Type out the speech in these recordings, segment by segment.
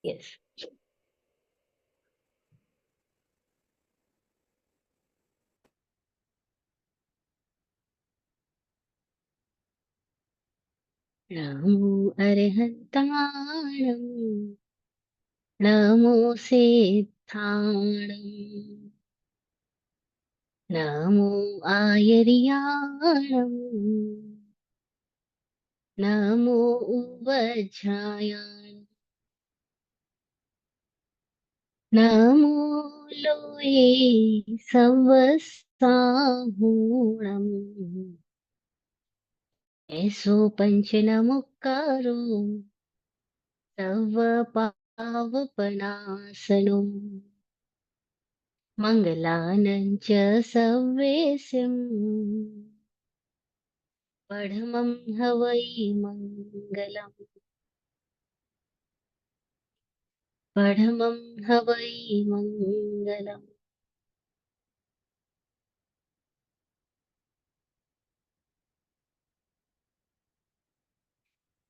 Yes. नमो अरहन्ताणं, नमो सिद्धाणं, नमो आयर्याणं, नमो उवज्झायाय, नमो लोये सवसाहूणम्। ऐसो पंच नमुक्कारो तव पावपनासनो, मङ्गलानं च सव्येशम्, पढमं हवै मङ्गलम्, पढमं हवै मङ्गलम्।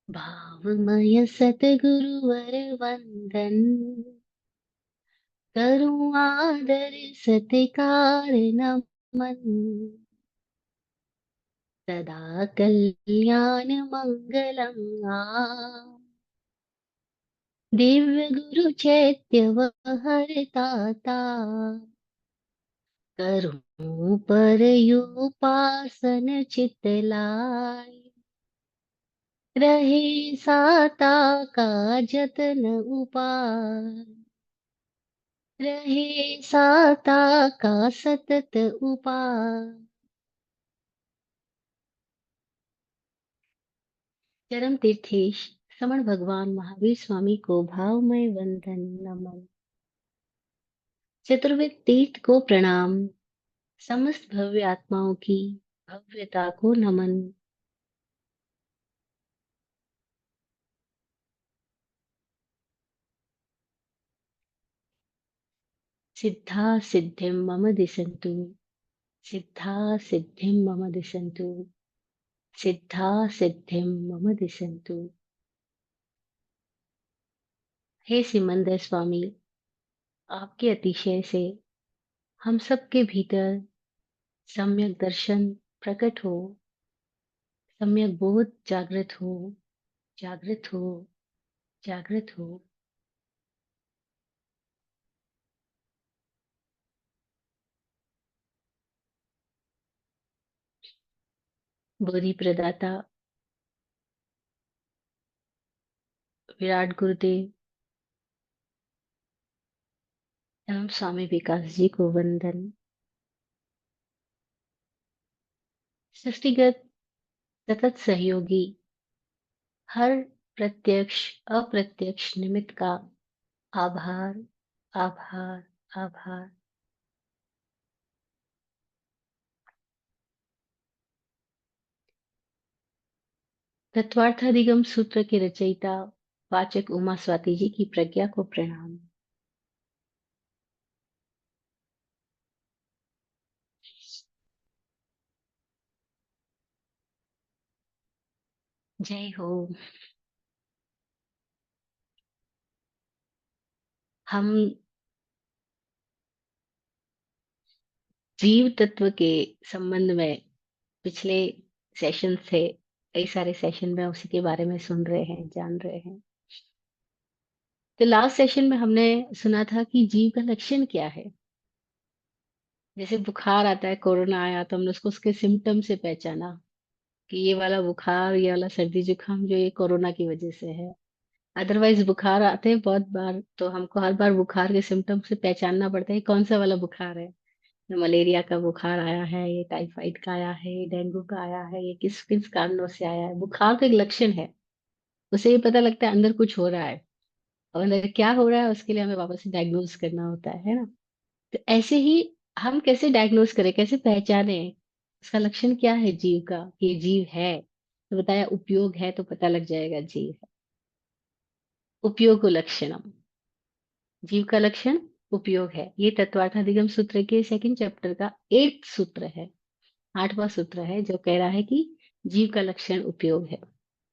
भावमय सतगुरुवर वन्दन, करुँ आदर सत्कार नमन, सदा कल्याण मंगलम् दिव्य गुरु चैत्य हरताता, करूं पर उपासन चित लाय, रहे साता का जतन उपाय, रहे साता का सतत उपाय। चरम तीर्थेश समण भगवान महावीर स्वामी को भावमय वंदन नमन। चतुर्वेद तीर्थ को प्रणाम, समस्त भव्य आत्माओं की भव्यता को नमन। सिद्धा सिद्धिं मम दिशन्तु, सिद्धा सिद्धिं मम दिशन्तु, सिद्धा सिद्धिं मम दिशन्तु। हे सिमंदर स्वामी, आपके अतिशय से हम सबके भीतर सम्यक दर्शन प्रकट हो, सम्यक बोध जागृत हो, जागृत हो, जागृत हो। बोधि प्रदाता विराट गुरुदेव एवं स्वामी विकास जी को वंदन। सृष्टिगत सतत सहयोगी हर प्रत्यक्ष अप्रत्यक्ष निमित्त का आभार, आभार, आभार। तत्वार्थाधिगम सूत्र के रचयिता वाचक उमा स्वाति जी की प्रज्ञा को प्रणाम। जय हो। हम जीव तत्व के संबंध में पिछले सेशन से कई सारे सेशन में उसी के बारे में सुन रहे हैं, जान रहे हैं। तो लास्ट सेशन में हमने सुना था कि जीव का लक्षण क्या है। जैसे बुखार आता है, कोरोना आया तो हमने उसको उसके सिम्टम से पहचाना कि ये वाला बुखार, ये वाला सर्दी जुकाम जो ये कोरोना की वजह से है। अदरवाइज बुखार आते हैं बहुत बार, तो हमको हर बार बुखार के सिम्टम से पहचानना पड़ता है कौन सा वाला बुखार है। ये मलेरिया का बुखार आया है, ये टाइफाइड का आया है, ये डेंगू का आया है, ये किस किस कारणों से आया है। बुखार का एक लक्षण है, उसे ये पता लगता है अंदर कुछ हो रहा है, और अंदर क्या हो रहा है उसके लिए हमें वापस से डायग्नोज करना होता है ना। तो ऐसे ही हम कैसे डायग्नोज करें, कैसे पहचाने उसका लक्षण क्या है जीव का, कि ये जीव है। तो बताया उपयोग है, तो पता लग जाएगा जीव है। उपयोग लक्षणम, जीव का लक्षण उपयोग है। ये तत्वार्थाधिगम सूत्र के सेकंड चैप्टर का 8th सूत्र है, 8वां सूत्र है, जो कह रहा है कि जीव का लक्षण उपयोग है।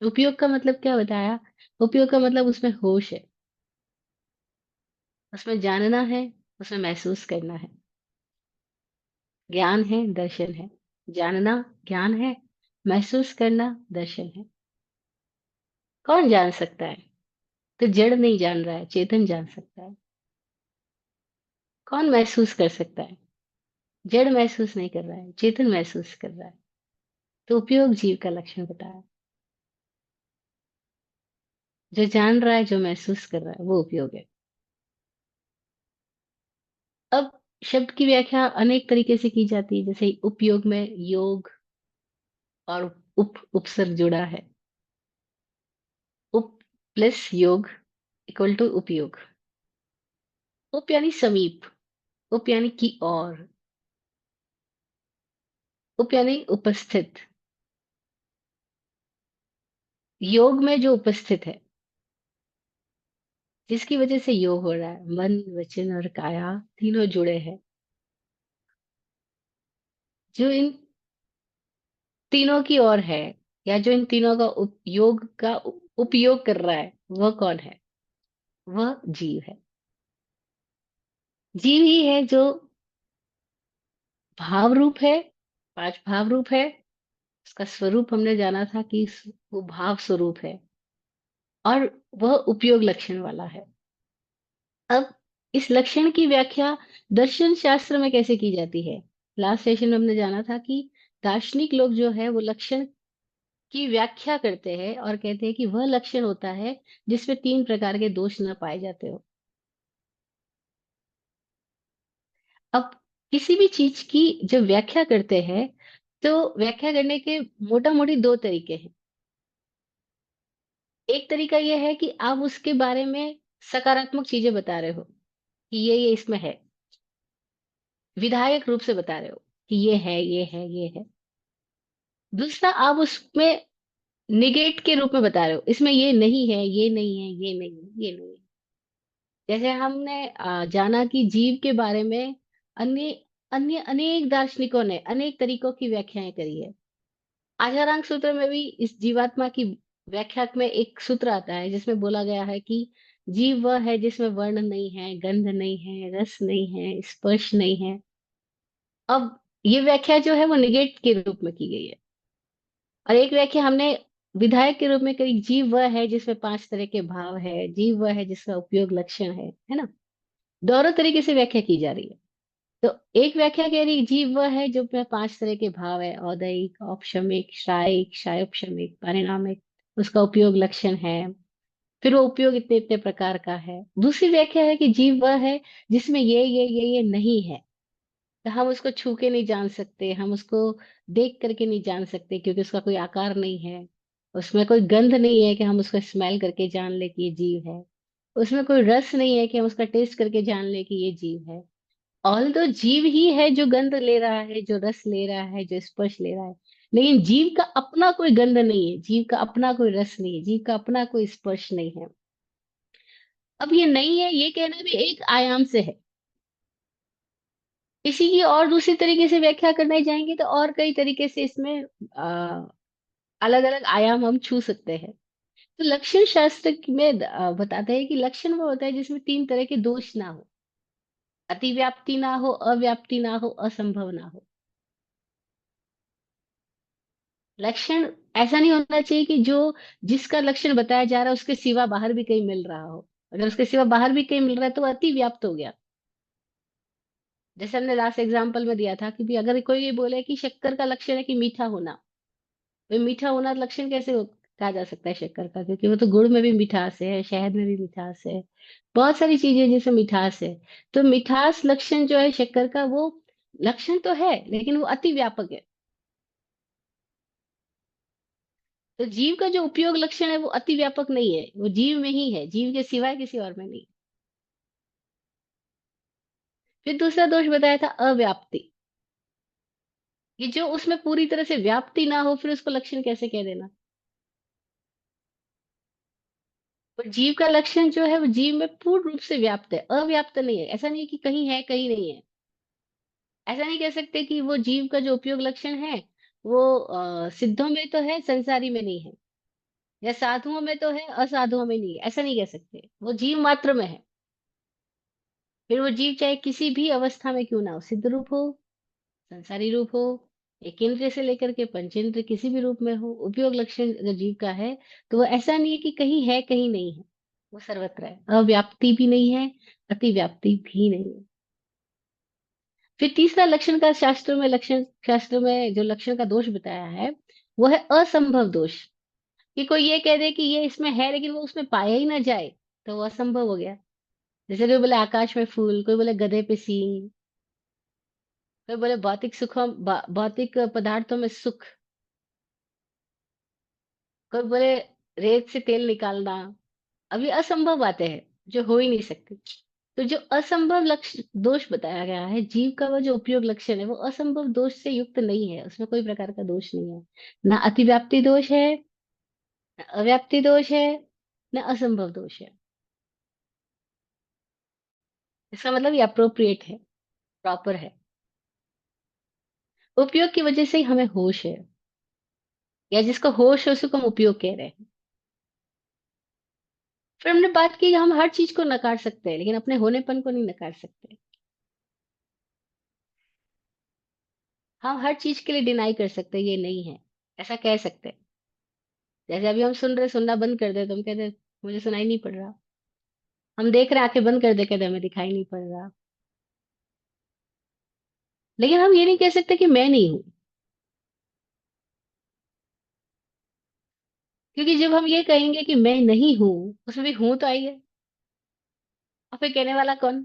उपयोग का मतलब क्या बताया? उपयोग का मतलब उसमें होश है। उसमें जानना है, उसमें महसूस करना है। ज्ञान है, दर्शन है। जानना ज्ञान है, महसूस करना दर्शन है। कौन जान सकता है? तो जड़ नहीं जान रहा है, चेतन जान सकता है। कौन महसूस कर सकता है? जड़ महसूस नहीं कर रहा है, चेतन महसूस कर रहा है। तो उपयोग जीव का लक्षण बताया। जो जान रहा है, जो महसूस कर रहा है, वो उपयोग है। अब शब्द की व्याख्या अनेक तरीके से की जाती है, जैसे उपयोग में योग और उपसर्ग जुड़ा है। उप प्लस योग इक्वल टू उपयोग। उप यानी समीप, उप यानी की ओर, उप यानी उपस्थित। योग में जो उपस्थित है, जिसकी वजह से योग हो रहा है, मन वचन और काया तीनों जुड़े हैं। जो इन तीनों की ओर है, या जो इन तीनों का योग का उपयोग कर रहा है, वह कौन है? वह जीव है। जीव ही है जो भाव रूप है। पांच भाव रूप है। उसका स्वरूप हमने जाना था कि वो भाव स्वरूप है, और वह उपयोग लक्षण वाला है। अब इस लक्षण की व्याख्या दर्शन शास्त्र में कैसे की जाती है? लास्ट सेशन में हमने जाना था कि दार्शनिक लोग जो है वो लक्षण की व्याख्या करते हैं और कहते हैं कि वह लक्षण होता है जिसमें तीन प्रकार के दोष न पाए जाते हो। अब किसी भी चीज की जब व्याख्या करते हैं, तो व्याख्या करने के मोटा मोटी दो तरीके हैं। एक तरीका यह है कि आप उसके बारे में सकारात्मक चीजें बता रहे हो कि ये इसमें है, विधायक रूप से बता रहे हो कि ये है, ये है, ये है। दूसरा, आप उसमें निगेट के रूप में बता रहे हो, इसमें ये नहीं है, ये नहीं है, ये नहीं है, ये नहीं है। जैसे हमने जाना कि जीव के बारे में अन्य अन्य अनेक दार्शनिकों ने अनेक तरीकों की व्याख्याएं करी है। आचारांक सूत्र में भी इस जीवात्मा की व्याख्या में एक सूत्र आता है जिसमें बोला गया है कि जीव वह है जिसमें वर्ण नहीं है, गंध नहीं है, रस नहीं है, स्पर्श नहीं है। अब ये व्याख्या जो है वो निगेट के रूप में की गई है। और एक व्याख्या हमने विधायक के रूप में करी, जीव वह है जिसमें पांच तरह के भाव है, जीव वह है जिसका उपयोग लक्षण है ना। दोनों तरीके से व्याख्या की जा रही है। तो एक व्याख्या कह रही है जीव वह है जो में पांच तरह के भाव है, औदैहिक, औपशमिक, शायिक, शायोपशमिक, पारिणामिक, उसका उपयोग लक्षण है। फिर वो उपयोग इतने इतने प्रकार का है। दूसरी व्याख्या है कि जीव वह है जिसमें ये नहीं है। तो हम उसको छू के नहीं जान सकते, हम उसको देख करके नहीं जान सकते क्योंकि उसका कोई आकार नहीं है। उसमें कोई गंध नहीं है कि हम उसको स्मेल करके जान ले कि ये जीव है। उसमें कोई रस नहीं है कि हम उसका टेस्ट करके जान ले कि ये जीव है। ऑल तो जीव ही है जो गंध ले रहा है, जो रस ले रहा है, जो स्पर्श ले रहा है। लेकिन जीव का अपना कोई गंध नहीं है, जीव का अपना कोई रस नहीं है, जीव का अपना कोई स्पर्श नहीं है। अब ये नहीं है, ये कहना भी एक आयाम से है। इसी की और दूसरी तरीके से व्याख्या करने जाएंगे तो और कई तरीके से इसमें अलग अलग आयाम हम छू सकते हैं। तो लक्षण शास्त्र में बताते हैं कि लक्षण वो होता है जिसमें तीन तरह के दोष ना हो। अतिव्याप्ति ना हो, अव्याप्ति ना हो, असंभव ना हो। लक्षण ऐसा नहीं होना चाहिए कि जो जिसका लक्षण बताया जा रहा है उसके सिवा बाहर भी कहीं मिल रहा हो। अगर उसके सिवा बाहर भी कहीं मिल रहा है तो वो अति व्याप्त हो गया। जैसे हमने लास्ट एग्जाम्पल में दिया था कि भी अगर कोई ये बोले कि शक्कर का लक्षण है कि मीठा होना, तो मीठा होना लक्षण कैसे कहा जा सकता है शक्कर का? क्योंकि वो तो गुड़ में भी मिठास है, शहद में भी मिठास है, बहुत सारी चीजें जिसमें मिठास है। तो मिठास लक्षण जो है शक्कर का, वो लक्षण तो है लेकिन वो अति व्यापक है। तो जीव का जो उपयोग लक्षण है वो अति व्यापक नहीं है, वो जीव में ही है, जीव के सिवाय किसी और में नहीं। फिर दूसरा दोष बताया था अव्याप्ति। ये जो उसमें पूरी तरह से व्याप्ति ना हो, फिर उसको लक्षण कैसे कह देना? और जीव का लक्षण जो है वो जीव में पूर्ण रूप से व्याप्त है, अव्याप्त नहीं है। ऐसा नहीं है कि कहीं है कहीं नहीं है। ऐसा नहीं कह सकते कि वो जीव का जो उपयोग लक्षण है वो सिद्धों में तो है, संसारी में नहीं है, या साधुओं में तो है, असाधुओं में नहीं है। ऐसा नहीं कह सकते, वो जीव मात्र में है। फिर वो जीव चाहे किसी भी अवस्था में क्यों ना हो, सिद्ध रूप हो, संसारी रूप हो, एक इंद्रिय से लेकर के पंचेंद्र किसी भी रूप में हो, उपयोग लक्षण अगर जीव का है तो वो ऐसा नहीं है कि कहीं है कहीं नहीं है, वो सर्वत्र है, अव्याप्ति भी नहीं है, अतिव्याप्ति भी नहीं है। फिर तीसरा लक्षण का शास्त्र में, लक्षण शास्त्र में जो लक्षण का दोष बताया है वो है असंभव दोष। कि कोई ये कह दे कि ये इसमें है लेकिन वो उसमें पाया ही ना जाए, तो वो असंभव हो गया। जैसे कोई बोले आकाश में फूल, कोई बोले गधे पे सींग, कोई बोले भौतिक सुखों भौतिक पदार्थों में सुख, कोई बोले रेत से तेल निकालना। अब ये असंभव बातें हैं जो हो ही नहीं सकती। तो जो असंभव लक्ष्य दोष बताया गया है जीव का, वो जो उपयोग लक्षण है वो असंभव दोष से युक्त नहीं है, उसमें कोई प्रकार का दोष नहीं है। ना अतिव्याप्ति दोष है, ना अव्याप्ति दोष है, ना असंभव दोष है। इसका मतलब ये अप्रोप्रिएट है, प्रॉपर है। उपयोग की वजह से ही हमें होश है, या जिसको होश है उसको हम उपयोग कह रहे हैं। फिर हमने बात की कि हम हर चीज को नकार सकते हैं लेकिन अपने होनेपन को नहीं नकार सकते। हम हर चीज के लिए डिनाई कर सकते हैं ये नहीं है, ऐसा कह सकते हैं। जैसे अभी हम सुन रहे, सुनना बंद कर दे तो हम कहते मुझे सुनाई नहीं पड़ रहा। हम देख रहे हैं, आंखें बंद कर दे, कहते हमें दिखाई नहीं पड़ रहा। लेकिन हम ये नहीं कह सकते कि मैं नहीं हूं, क्योंकि जब हम ये कहेंगे कि मैं नहीं हूं, उसमें भी हूं तो आई है, और फिर कहने वाला कौन?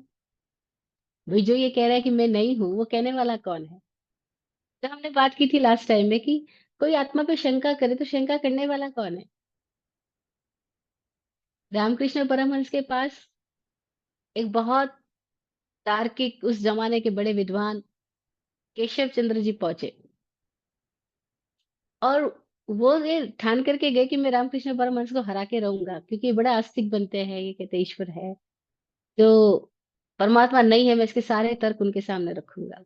भाई जो ये कह रहा है कि मैं नहीं हूं, वो कहने वाला कौन है? तो हमने बात की थी लास्ट टाइम में कि कोई आत्मा पे शंका करे तो शंका करने वाला कौन है? रामकृष्ण परमहंस के पास एक बहुत तार्किक, उस जमाने के बड़े विद्वान केशव चंद्र जी पहुंचे, और वो ये ठान करके गए कि मैं रामकृष्ण परमहंस को हरा के रहूंगा, क्योंकि ये बड़ा आस्तिक बनते हैं, ये कहते ईश्वर है जो परमात्मा नहीं है, मैं इसके सारे तर्क उनके सामने रखूंगा।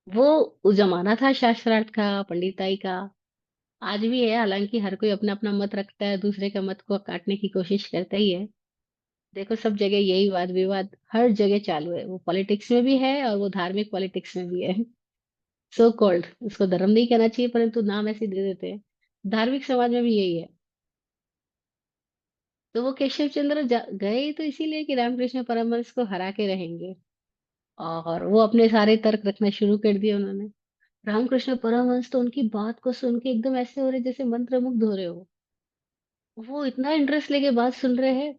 वो उस जमाना था शास्त्रार्थ का, पंडिताई का। आज भी है, हालांकि हर कोई अपना अपना मत रखता है, दूसरे का मत को काटने की कोशिश करता ही है। देखो सब जगह यही वाद विवाद हर जगह चालू है, वो पॉलिटिक्स में भी है और वो धार्मिक पॉलिटिक्स में भी है। सो कॉल्ड, उसको धर्म नहीं कहना चाहिए परंतु नाम ऐसे दे देते हैं। धार्मिक समाज में भी यही है। तो वो केशव चंद्र गए तो इसीलिए कि रामकृष्ण परमहंस को हरा के रहेंगे, और वो अपने सारे तर्क रखना शुरू कर दिए उन्होंने। रामकृष्ण परमहंस तो उनकी बात को सुन के एकदम ऐसे हो रहे जैसे मंत्रमुग्ध हो रहे हो। वो इतना इंटरेस्ट लेके बात सुन रहे हैं,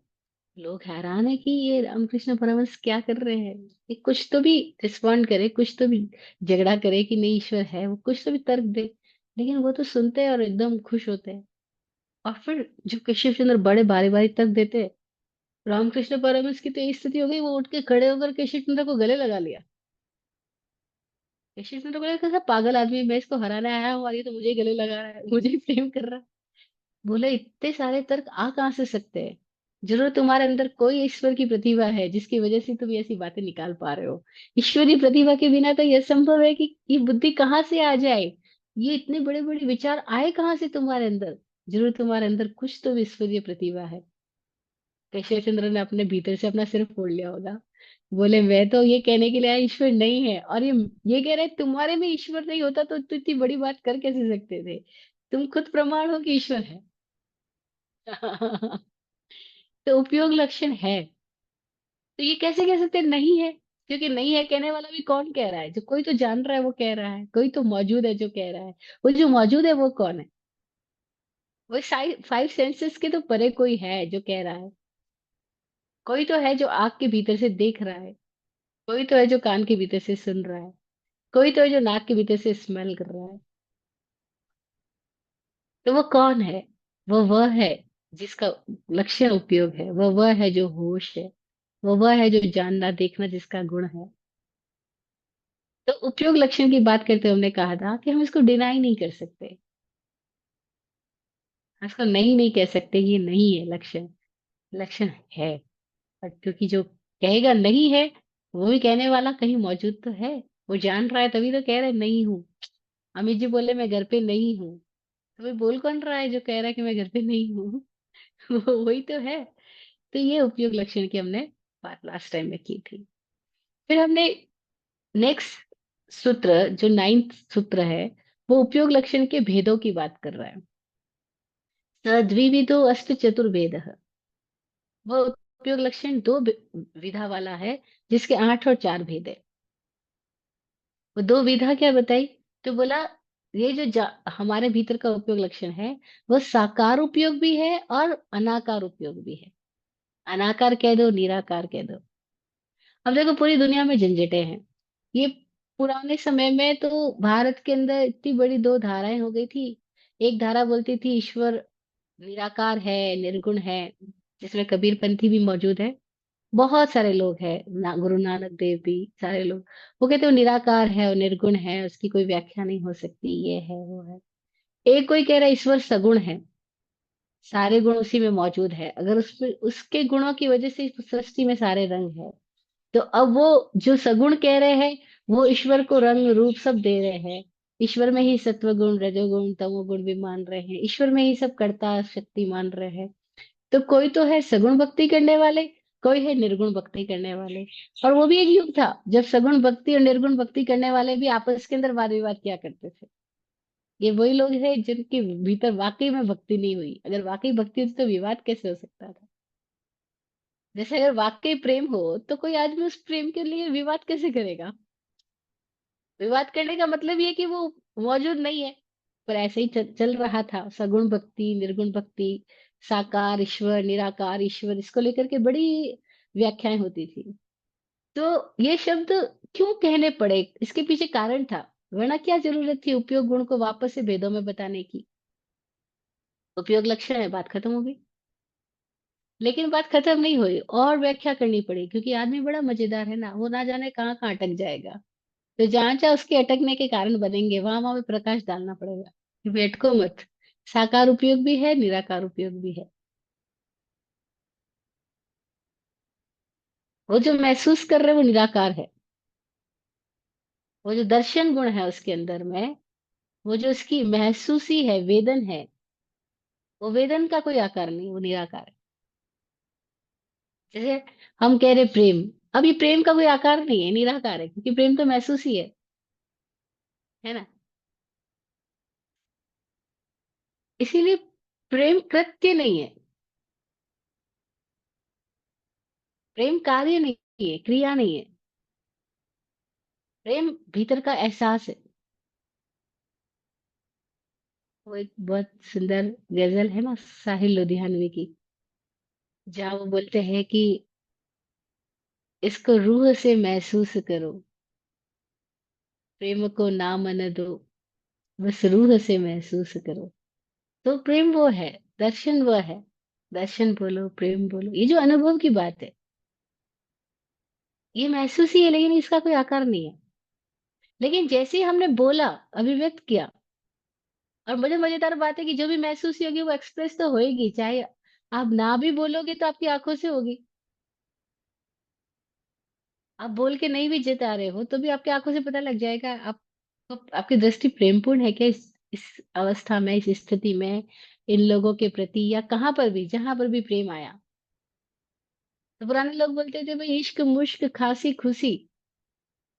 लोग हैरान है कि ये रामकृष्ण परमहंस क्या कर रहे हैं। ये कुछ तो भी रिस्पॉन्ड करे, कुछ तो भी झगड़ा करे कि नहीं ईश्वर है, वो कुछ तो भी तर्क दे। लेकिन वो तो सुनते हैं और एकदम खुश होते हैं। और फिर जो केशव चंद्र बड़े बारी बारी तर्क देते हैं, रामकृष्ण परमहंस की तो ये स्थिति हो गई, वो उठ के खड़े होकर केशव चंद्र को गले लगा लिया। केशव चंद्र को लगा कैसा पागल आदमी, मैं इसको हराने आया हूँ और ये तो मुझे ही गले लगा रहा है, मुझे ही प्रेम कर रहा है। बोले इतने सारे तर्क आ कहाँ से सकते हैं? जरूर तुम्हारे अंदर कोई ईश्वर की प्रतिभा है जिसकी वजह से तुम ऐसी बातें निकाल पा रहे हो। ईश्वरीय प्रतिभा के बिना तो यह संभव है कि ये बुद्धि कहाँ से आ जाए, ये इतने बड़े बड़े विचार आए कहाँ से तुम्हारे अंदर? जरूर तुम्हारे अंदर कुछ तो ईश्वरीय प्रतिभा है। केशव चंद्र ने अपने भीतर से अपना सिर फोड़ लिया होगा। बोले मैं तो ये कहने के लिए आया ईश्वर नहीं है, और ये कह रहे तुम्हारे में ईश्वर नहीं होता तो इतनी बड़ी बात कर कैसे सकते थे? तुम खुद प्रमाण हो कि ईश्वर है। तो उपयोग लक्षण है, तो ये कैसे कह सकते हैं नहीं है? क्योंकि नहीं है कहने वाला भी कौन कह रहा है? जो कोई तो जान रहा है वो कह रहा है, कोई तो मौजूद है जो कह रहा है। वो जो मौजूद है वो कौन है? वो फाइव सेंसेस के तो परे कोई है जो कह रहा है। कोई तो है जो आंख के भीतर से देख रहा है, कोई तो है जो कान के भीतर से सुन रहा है, कोई तो है जो नाक के भीतर से स्मेल कर रहा है। तो वो कौन है? वो वह है जिसका लक्षण उपयोग है, वह है जो होश है, वह है जो जानना देखना जिसका गुण है। तो उपयोग लक्षण की बात करते हुए हमने कहा था कि हम इसको डिनाई नहीं कर सकते, हम इसको नहीं कह सकते कि ये नहीं है लक्षण। लक्षण है। और क्योंकि जो कहेगा नहीं है, वो भी कहने वाला कहीं मौजूद तो है, वो जान रहा है तभी तो कह रहा है नहीं हूँ। अमित जी बोले मैं घर पे नहीं हूँ, तो भाई बोल कौन रहा है जो कह रहा है कि मैं घर पे नहीं हूँ? वो वही तो है। तो ये उपयोग लक्षण की हमने बात लास्ट टाइम में की थी। फिर हमने नेक्स्ट सूत्र, जो 9th सूत्र है, वो उपयोग लक्षण के भेदों की बात कर रहा है। द्विविधो अष्ट चतुर्भेद, वो उपयोग लक्षण दो विधा वाला है, जिसके 8 और 4 भेद है। वो दो विधा क्या बताई? तो बोला ये जो हमारे भीतर का उपयोग लक्षण है, वो साकार उपयोग भी है और अनाकार उपयोग भी है। अनाकार कह दो, निराकार कह दो। अब देखो पूरी दुनिया में झंझटें हैं। ये पुराने समय में तो भारत के अंदर इतनी बड़ी दो धाराएं हो गई थी। एक धारा बोलती थी ईश्वर निराकार है, निर्गुण है, जिसमें कबीरपंथी भी मौजूद है। बहुत सारे लोग हैं गुरु नानक देव भी, सारे लोग वो कहते हैं वो निराकार है और निर्गुण है, उसकी कोई व्याख्या नहीं हो सकती, ये है वो है। एक कोई कह रहा है ईश्वर सगुण है, सारे गुण उसी में मौजूद है, अगर उसमें उसके गुणों की वजह से इस सृष्टि में सारे रंग है। तो अब वो जो सगुण कह रहे हैं, वो ईश्वर को रंग रूप सब दे रहे हैं। ईश्वर में ही सत्व गुण, रजोगुण, तमोगुण भी मान रहे हैं, ईश्वर में ही सब कर्ता शक्ति मान रहे हैं। तो कोई तो है सगुण भक्ति करने वाले, कोई है निर्गुण भक्ति करने वाले। और वो भी एक युग था जब सगुण भक्ति और निर्गुण भक्ति करने वाले भी आपस के अंदर वाद विवाद किया करते थे। ये वही लोग हैं जिनके भीतर वाकई में भक्ति नहीं हुई। अगर वाकई भक्ति होती तो विवाद कैसे हो सकता था? जैसे अगर वाकई प्रेम हो तो कोई आदमी उस प्रेम के लिए विवाद कैसे करेगा? विवाद करने का मतलब ये कि वो मौजूद नहीं है। पर ऐसे ही चल रहा था, सगुण भक्ति, निर्गुण भक्ति, साकार ईश्वर, निराकार ईश्वर, इसको लेकर के बड़ी व्याख्याएं होती थी। तो ये शब्द क्यों कहने पड़े, इसके पीछे कारण था। वरना क्या जरूरत थी उपयोग गुण को वापस से भेदों में बताने की? उपयोग लक्षण है, बात खत्म हो गई। लेकिन बात खत्म नहीं हुई, और व्याख्या करनी पड़ी, क्योंकि आदमी बड़ा मजेदार है ना, वो ना जाने कहाँ कहाँ अटक जाएगा। तो जहां जहां उसके अटकने के कारण बनेंगे, वहां वहां पे प्रकाश डालना पड़ेगा कि भटको मत। साकार उपयोग भी है, निराकार उपयोग भी है। वो जो महसूस कर रहे हैं वो निराकार है। वो जो दर्शन गुण है उसके अंदर में, वो जो उसकी महसूसी है, वेदन है, वो वेदन का कोई आकार नहीं, वो निराकार है। जैसे हम कह रहे प्रेम, अब ये प्रेम का कोई आकार नहीं है, निराकार है, क्योंकि प्रेम तो महसूसी है ना। इसीलिए प्रेम कृत्य नहीं है, प्रेम कार्य नहीं है, क्रिया नहीं है। प्रेम भीतर का एहसास है। वो एक बहुत सुंदर गजल है ना साहिल लुधियानवी की, जहाँ वो बोलते हैं कि इसको रूह से महसूस करो, प्रेम को नाम न दो, बस रूह से महसूस करो। तो प्रेम वो है, दर्शन वो है। दर्शन बोलो, प्रेम बोलो, ये जो अनुभव की बात है, ये महसूस ही है, लेकिन इसका कोई आकार नहीं है। लेकिन जैसे ही हमने बोला, अभिव्यक्त किया, और मुझे मजेदार बात है कि जो भी महसूसी होगी वो एक्सप्रेस तो होएगी, चाहे आप ना भी बोलोगे तो आपकी आंखों से होगी। आप बोल के नहीं भी जता रहे हो तो भी आपकी आंखों से पता लग जाएगा। आप आपकी दृष्टि प्रेमपूर्ण है क्या इस अवस्था में, इस स्थिति में, इन लोगों के प्रति, या कहाँ पर भी जहां पर भी प्रेम आया। तो पुराने लोग बोलते थे भाई इश्क मुश्क खांसी खुशी,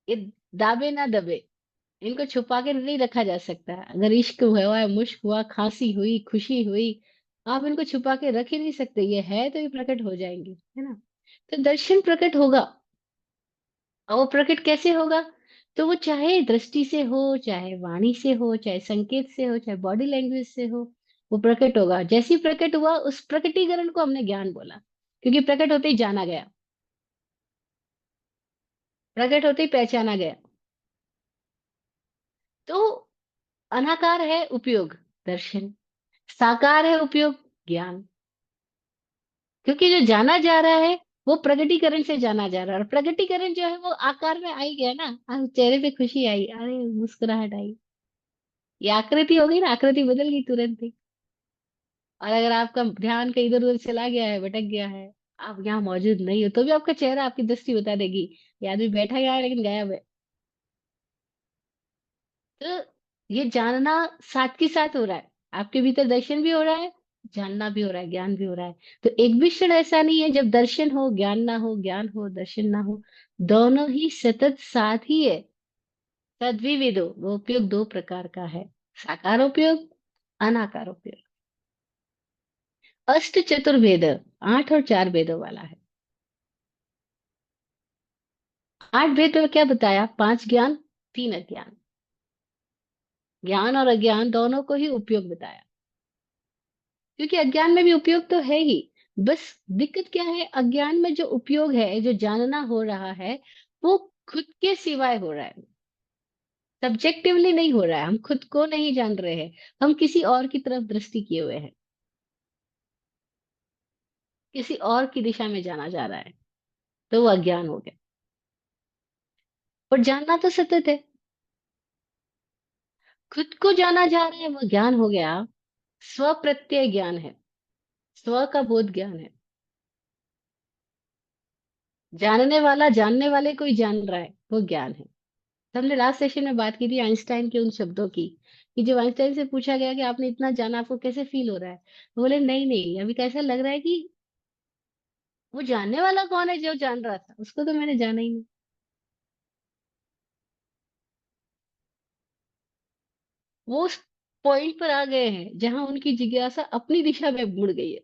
ये दाबे ना दबे, इनको छुपा के नहीं रखा जा सकता। अगर इश्क हुआ, मुश्क हुआ, खांसी हुई, खुशी हुई, आप इनको छुपा के रख ही नहीं सकते। ये है तो ये प्रकट हो जाएंगे, है ना। तो दर्शन प्रकट होगा। और वो प्रकट कैसे होगा? तो वो चाहे दृष्टि से हो, चाहे वाणी से हो, चाहे संकेत से हो, चाहे बॉडी लैंग्वेज से हो, वो प्रकट होगा। जैसे ही प्रकट हुआ, उस प्रकटीकरण को हमने ज्ञान बोला, क्योंकि प्रकट होते ही जाना गया, प्रकट होते ही पहचाना गया। तो अनाकार है उपयोग, दर्शन। साकार है उपयोग, ज्ञान। क्योंकि जो जाना जा रहा है वो प्रगटीकरण से जाना जा रहा है, और प्रगटीकरण जो है वो आकार में आई गया ना। चेहरे पे खुशी आई, अरे मुस्कुराहट आई, ये आकृति हो गई ना, आकृति बदल गई तुरंत ही। और अगर आपका ध्यान कहीं इधर उधर चला गया है, भटक गया है, आप यहाँ मौजूद नहीं हो, तो भी आपका चेहरा, आपकी दृष्टि बता देगी ये आदमी बैठा यहाँ है लेकिन गायब है। तो ये जानना साथ के साथ हो रहा है। आपके भीतर दर्शन भी हो रहा है, जानना भी हो रहा है, ज्ञान भी हो रहा है। तो एक भी क्षण ऐसा नहीं है जब दर्शन हो ज्ञान ना हो, ज्ञान हो दर्शन ना हो। दोनों ही सतत साथ ही है। तद्विविदो, वो उपयोग दो प्रकार का है। साकार उपयोग, अनाकार उपयोग। अष्ट चतुर्वेद, 8 और 4 वेदों वाला है। 8 वेद में क्या बताया? 5 ज्ञान, 3 अज्ञान। ज्ञान और अज्ञान दोनों को ही उपयोग बताया। क्योंकि अज्ञान में भी उपयोग तो है ही। बस दिक्कत क्या है, अज्ञान में जो उपयोग है, जो जानना हो रहा है, वो खुद के सिवाय हो रहा है। सब्जेक्टिवली नहीं हो रहा है, हम खुद को नहीं जान रहे हैं। हम किसी और की तरफ दृष्टि किए हुए हैं, किसी और की दिशा में जाना जा रहा है। तो वो अज्ञान हो गया। और जानना तो सतत है। खुद को जाना जा रहा है, वो ज्ञान हो गया। स्व प्रत्यय ज्ञान है। स्व का बोध ज्ञान है। जानने वाला जानने वाले को ही जान रहा है, वो ज्ञान है। तो हमने लास्ट सेशन में बात की थी आइंस्टाइन के उन शब्दों की, कि जब आइंस्टाइन से पूछा गया कि आपने इतना जाना, आपको कैसे फील हो रहा है, वो बोले नहीं नहीं, अभी कैसा लग रहा है कि वो जानने वाला कौन है, जो जान रहा था उसको तो मैंने जाना ही नहीं। वो उस पॉइंट पर आ गए हैं जहां उनकी जिज्ञासा अपनी दिशा में मुड़ गई है।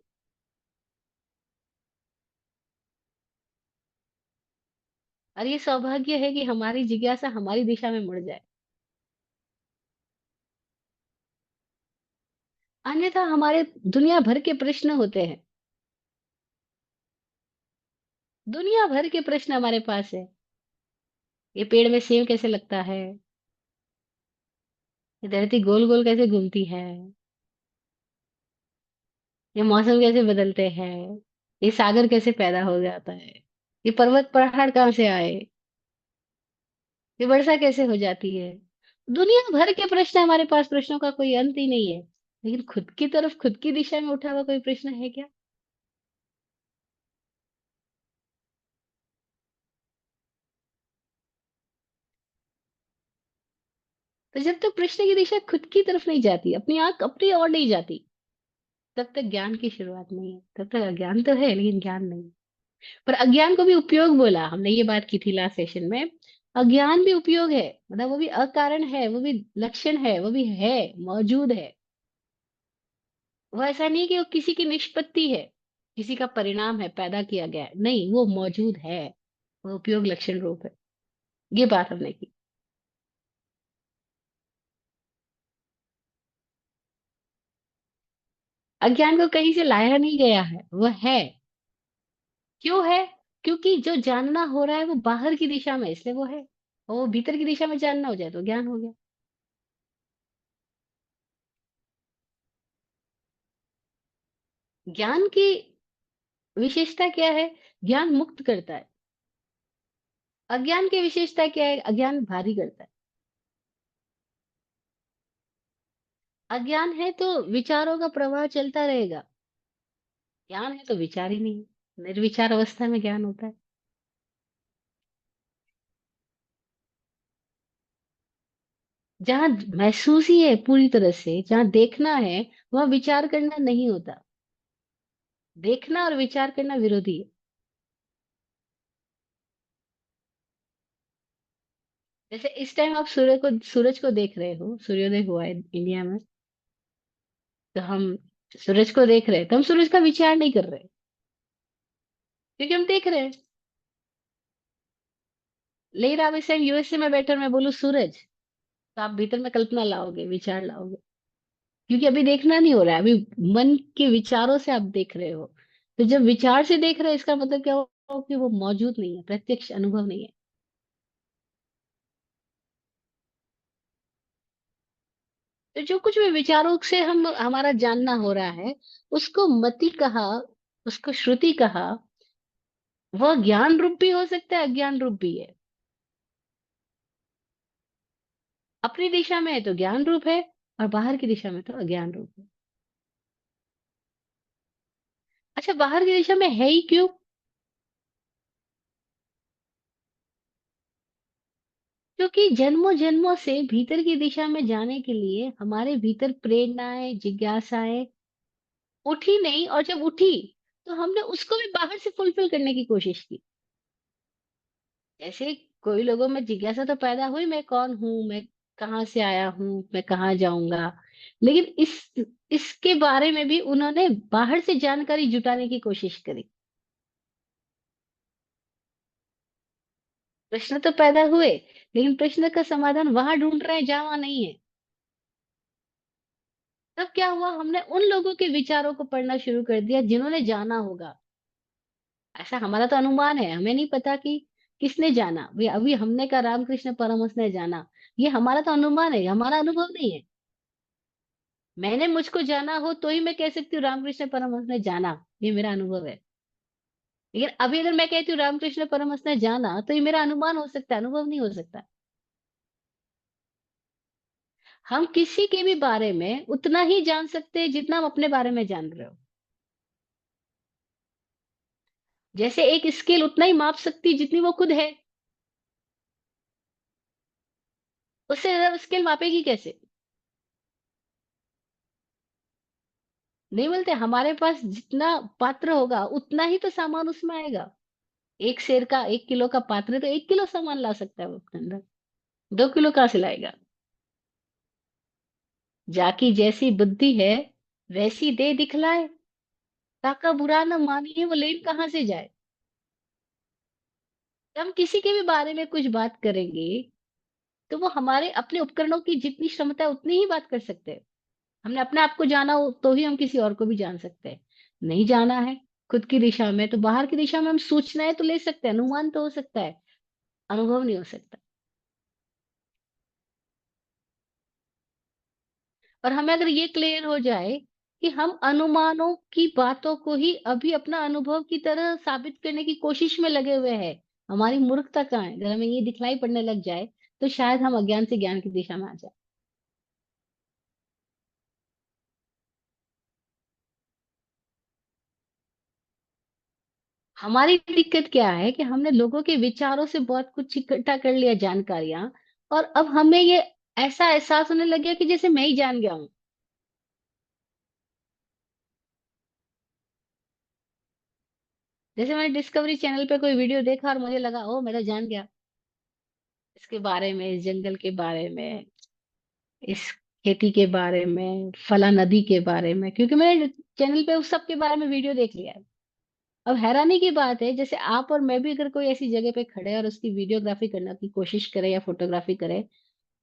और ये सौभाग्य है कि हमारी जिज्ञासा हमारी दिशा में मुड़ जाए। अन्यथा हमारे दुनिया भर के प्रश्न होते हैं। दुनिया भर के प्रश्न हमारे पास है। ये पेड़ में सेब कैसे लगता है? ये धरती गोल गोल कैसे घूमती है? ये मौसम कैसे बदलते हैं? ये सागर कैसे पैदा हो जाता है? ये पर्वत पहाड़ कहाँ से आए? ये वर्षा कैसे हो जाती है? दुनिया भर के प्रश्न हमारे पास, प्रश्नों का कोई अंत ही नहीं है। लेकिन खुद की तरफ, खुद की दिशा में उठा हुआ कोई प्रश्न है क्या? तो जब तक प्रश्न की दिशा खुद की तरफ नहीं जाती, अपनी आंख अपनी ओर नहीं जाती, तब तक ज्ञान की शुरुआत नहीं है। तब तक अज्ञान तो है लेकिन ज्ञान नहीं। पर अज्ञान को भी उपयोग बोला, हमने ये बात की थी लास्ट सेशन में। अज्ञान भी उपयोग है, मतलब वो भी अकारण है, वो भी लक्षण है, वो भी है, मौजूद है। वो ऐसा नहीं कि वो किसी की निष्पत्ति है, किसी का परिणाम है, पैदा किया गया है, नहीं, वो मौजूद है। वो उपयोग लक्षण रूप है। ये बात हमने की। अज्ञान को कहीं से लाया नहीं गया है, वो है। क्यों है? क्योंकि जो जानना हो रहा है वो बाहर की दिशा में है, इसलिए वो है। और वो भीतर की दिशा में जानना हो जाए तो ज्ञान हो गया। ज्ञान की विशेषता क्या है? ज्ञान मुक्त करता है। अज्ञान की विशेषता क्या है? अज्ञान भारी करता है। अज्ञान है तो विचारों का प्रवाह चलता रहेगा। ज्ञान है तो विचार ही नहीं है। निर्विचार अवस्था में ज्ञान होता है। जहां महसूस ही है पूरी तरह से, जहां देखना है, वहां विचार करना नहीं होता। देखना और विचार करना विरोधी है। जैसे इस टाइम आप सूरज को देख रहे हो, सूर्योदय हुआ है इंडिया में। तो हम सूरज को देख रहे हैं, तो हम सूरज का विचार नहीं कर रहे, क्योंकि हम देख रहे हैं। लेकिन आप इस टाइम यूएसए में बैठे और मैं बोलूं सूरज, तो आप भीतर में कल्पना लाओगे, विचार लाओगे। क्योंकि अभी देखना नहीं हो रहा है, अभी मन के विचारों से आप देख रहे हो। तो जब विचार से देख रहे हैं, इसका मतलब क्या हो कि वो मौजूद नहीं है, प्रत्यक्ष अनुभव नहीं है। तो जो कुछ भी विचारों से हम हमारा जानना हो रहा है, उसको मति कहा, उसको श्रुति कहा। वह ज्ञान रूप भी हो सकता है, अज्ञान रूप भी है। अपनी दिशा में है तो ज्ञान रूप है, और बाहर की दिशा में तो अज्ञान रूप है। अच्छा, बाहर की दिशा में है ही क्यों? क्योंकि जन्मों जन्मों से भीतर की दिशा में जाने के लिए हमारे भीतर प्रेरणाएं, जिज्ञासाएं उठी नहीं, और जब उठी तो हमने उसको भी बाहर से फुलफिल करने की कोशिश की। जैसे कोई लोगों में जिज्ञासा तो पैदा हुई, मैं कौन हूं, मैं कहाँ से आया हूँ, मैं कहाँ जाऊंगा। लेकिन इसके बारे में भी उन्होंने बाहर से जानकारी जुटाने की कोशिश करी। प्रश्न तो पैदा हुए, लेकिन प्रश्न का समाधान वहां ढूंढ रहे हैं जहां वहां नहीं है। तब क्या हुआ, हमने उन लोगों के विचारों को पढ़ना शुरू कर दिया जिन्होंने जाना होगा। ऐसा हमारा तो अनुमान है, हमें नहीं पता कि किसने जाना। अभी अभी हमने कहा रामकृष्ण परमहंस ने जाना, ये हमारा तो अनुमान है, हमारा अनुभव नहीं है। मैंने मुझको जाना हो तो ही मैं कह सकती हूँ रामकृष्ण परमहंस ने जाना, ये मेरा अनुभव है। लेकिन अभी अगर मैं कहती हूँ रामकृष्ण परमहंस ने जाना, तो ये मेरा अनुमान हो सकता है, अनुभव नहीं हो सकता। हम किसी के भी बारे में उतना ही जान सकते हैं जितना हम अपने बारे में जान रहे हो। जैसे एक स्केल उतना ही माप सकती है जितनी वो खुद है, उससे ज्यादा स्केल मापेगी कैसे? नहीं बोलते, हमारे पास जितना पात्र होगा उतना ही तो सामान उसमें आएगा। एक शेर का 1 किलो का पात्र है, तो 1 किलो सामान ला सकता है वो अपने अंदर, 2 किलो कहाँ से लाएगा? जाकी जैसी बुद्धि है वैसी दे दिखलाए, काका बुरा न मानिए वो लेन कहाँ से जाए। जब हम किसी के भी बारे में कुछ बात करेंगे, तो वो हमारे अपने उपकरणों की जितनी क्षमता है उतनी ही बात कर सकते हैं। हमने अपने आप को जाना हो तो ही हम किसी और को भी जान सकते हैं। नहीं जाना है खुद की दिशा में, तो बाहर की दिशा में हम सूचनाएं तो ले सकते हैं, अनुमान तो हो सकता है, अनुभव नहीं हो सकता। और हमें अगर ये क्लियर हो जाए कि हम अनुमानों की बातों को ही अभी अपना अनुभव की तरह साबित करने की कोशिश में लगे हुए हैं, हमारी मूर्खता कहाँ है? अगर हमें ये दिखलाई पड़ने लग जाए, तो शायद हम अज्ञान से ज्ञान की दिशा में आ जाए। हमारी दिक्कत क्या है कि हमने लोगों के विचारों से बहुत कुछ इकट्ठा कर लिया, जानकारियां, और अब हमें ये ऐसा एहसास होने लग गया कि जैसे मैं ही जान गया हूं। जैसे मैंने डिस्कवरी चैनल पे कोई वीडियो देखा और मुझे लगा ओ मैं तो जान गया इसके बारे में, इस जंगल के बारे में, इस खेती के बारे में, फला नदी के बारे में, क्योंकि मैंने चैनल पे उस सब के बारे में वीडियो देख लिया है। अब हैरानी की बात है, जैसे आप और मैं भी अगर कोई ऐसी जगह पे खड़े हैं और उसकी वीडियोग्राफी करने की कोशिश करें या फोटोग्राफी करें,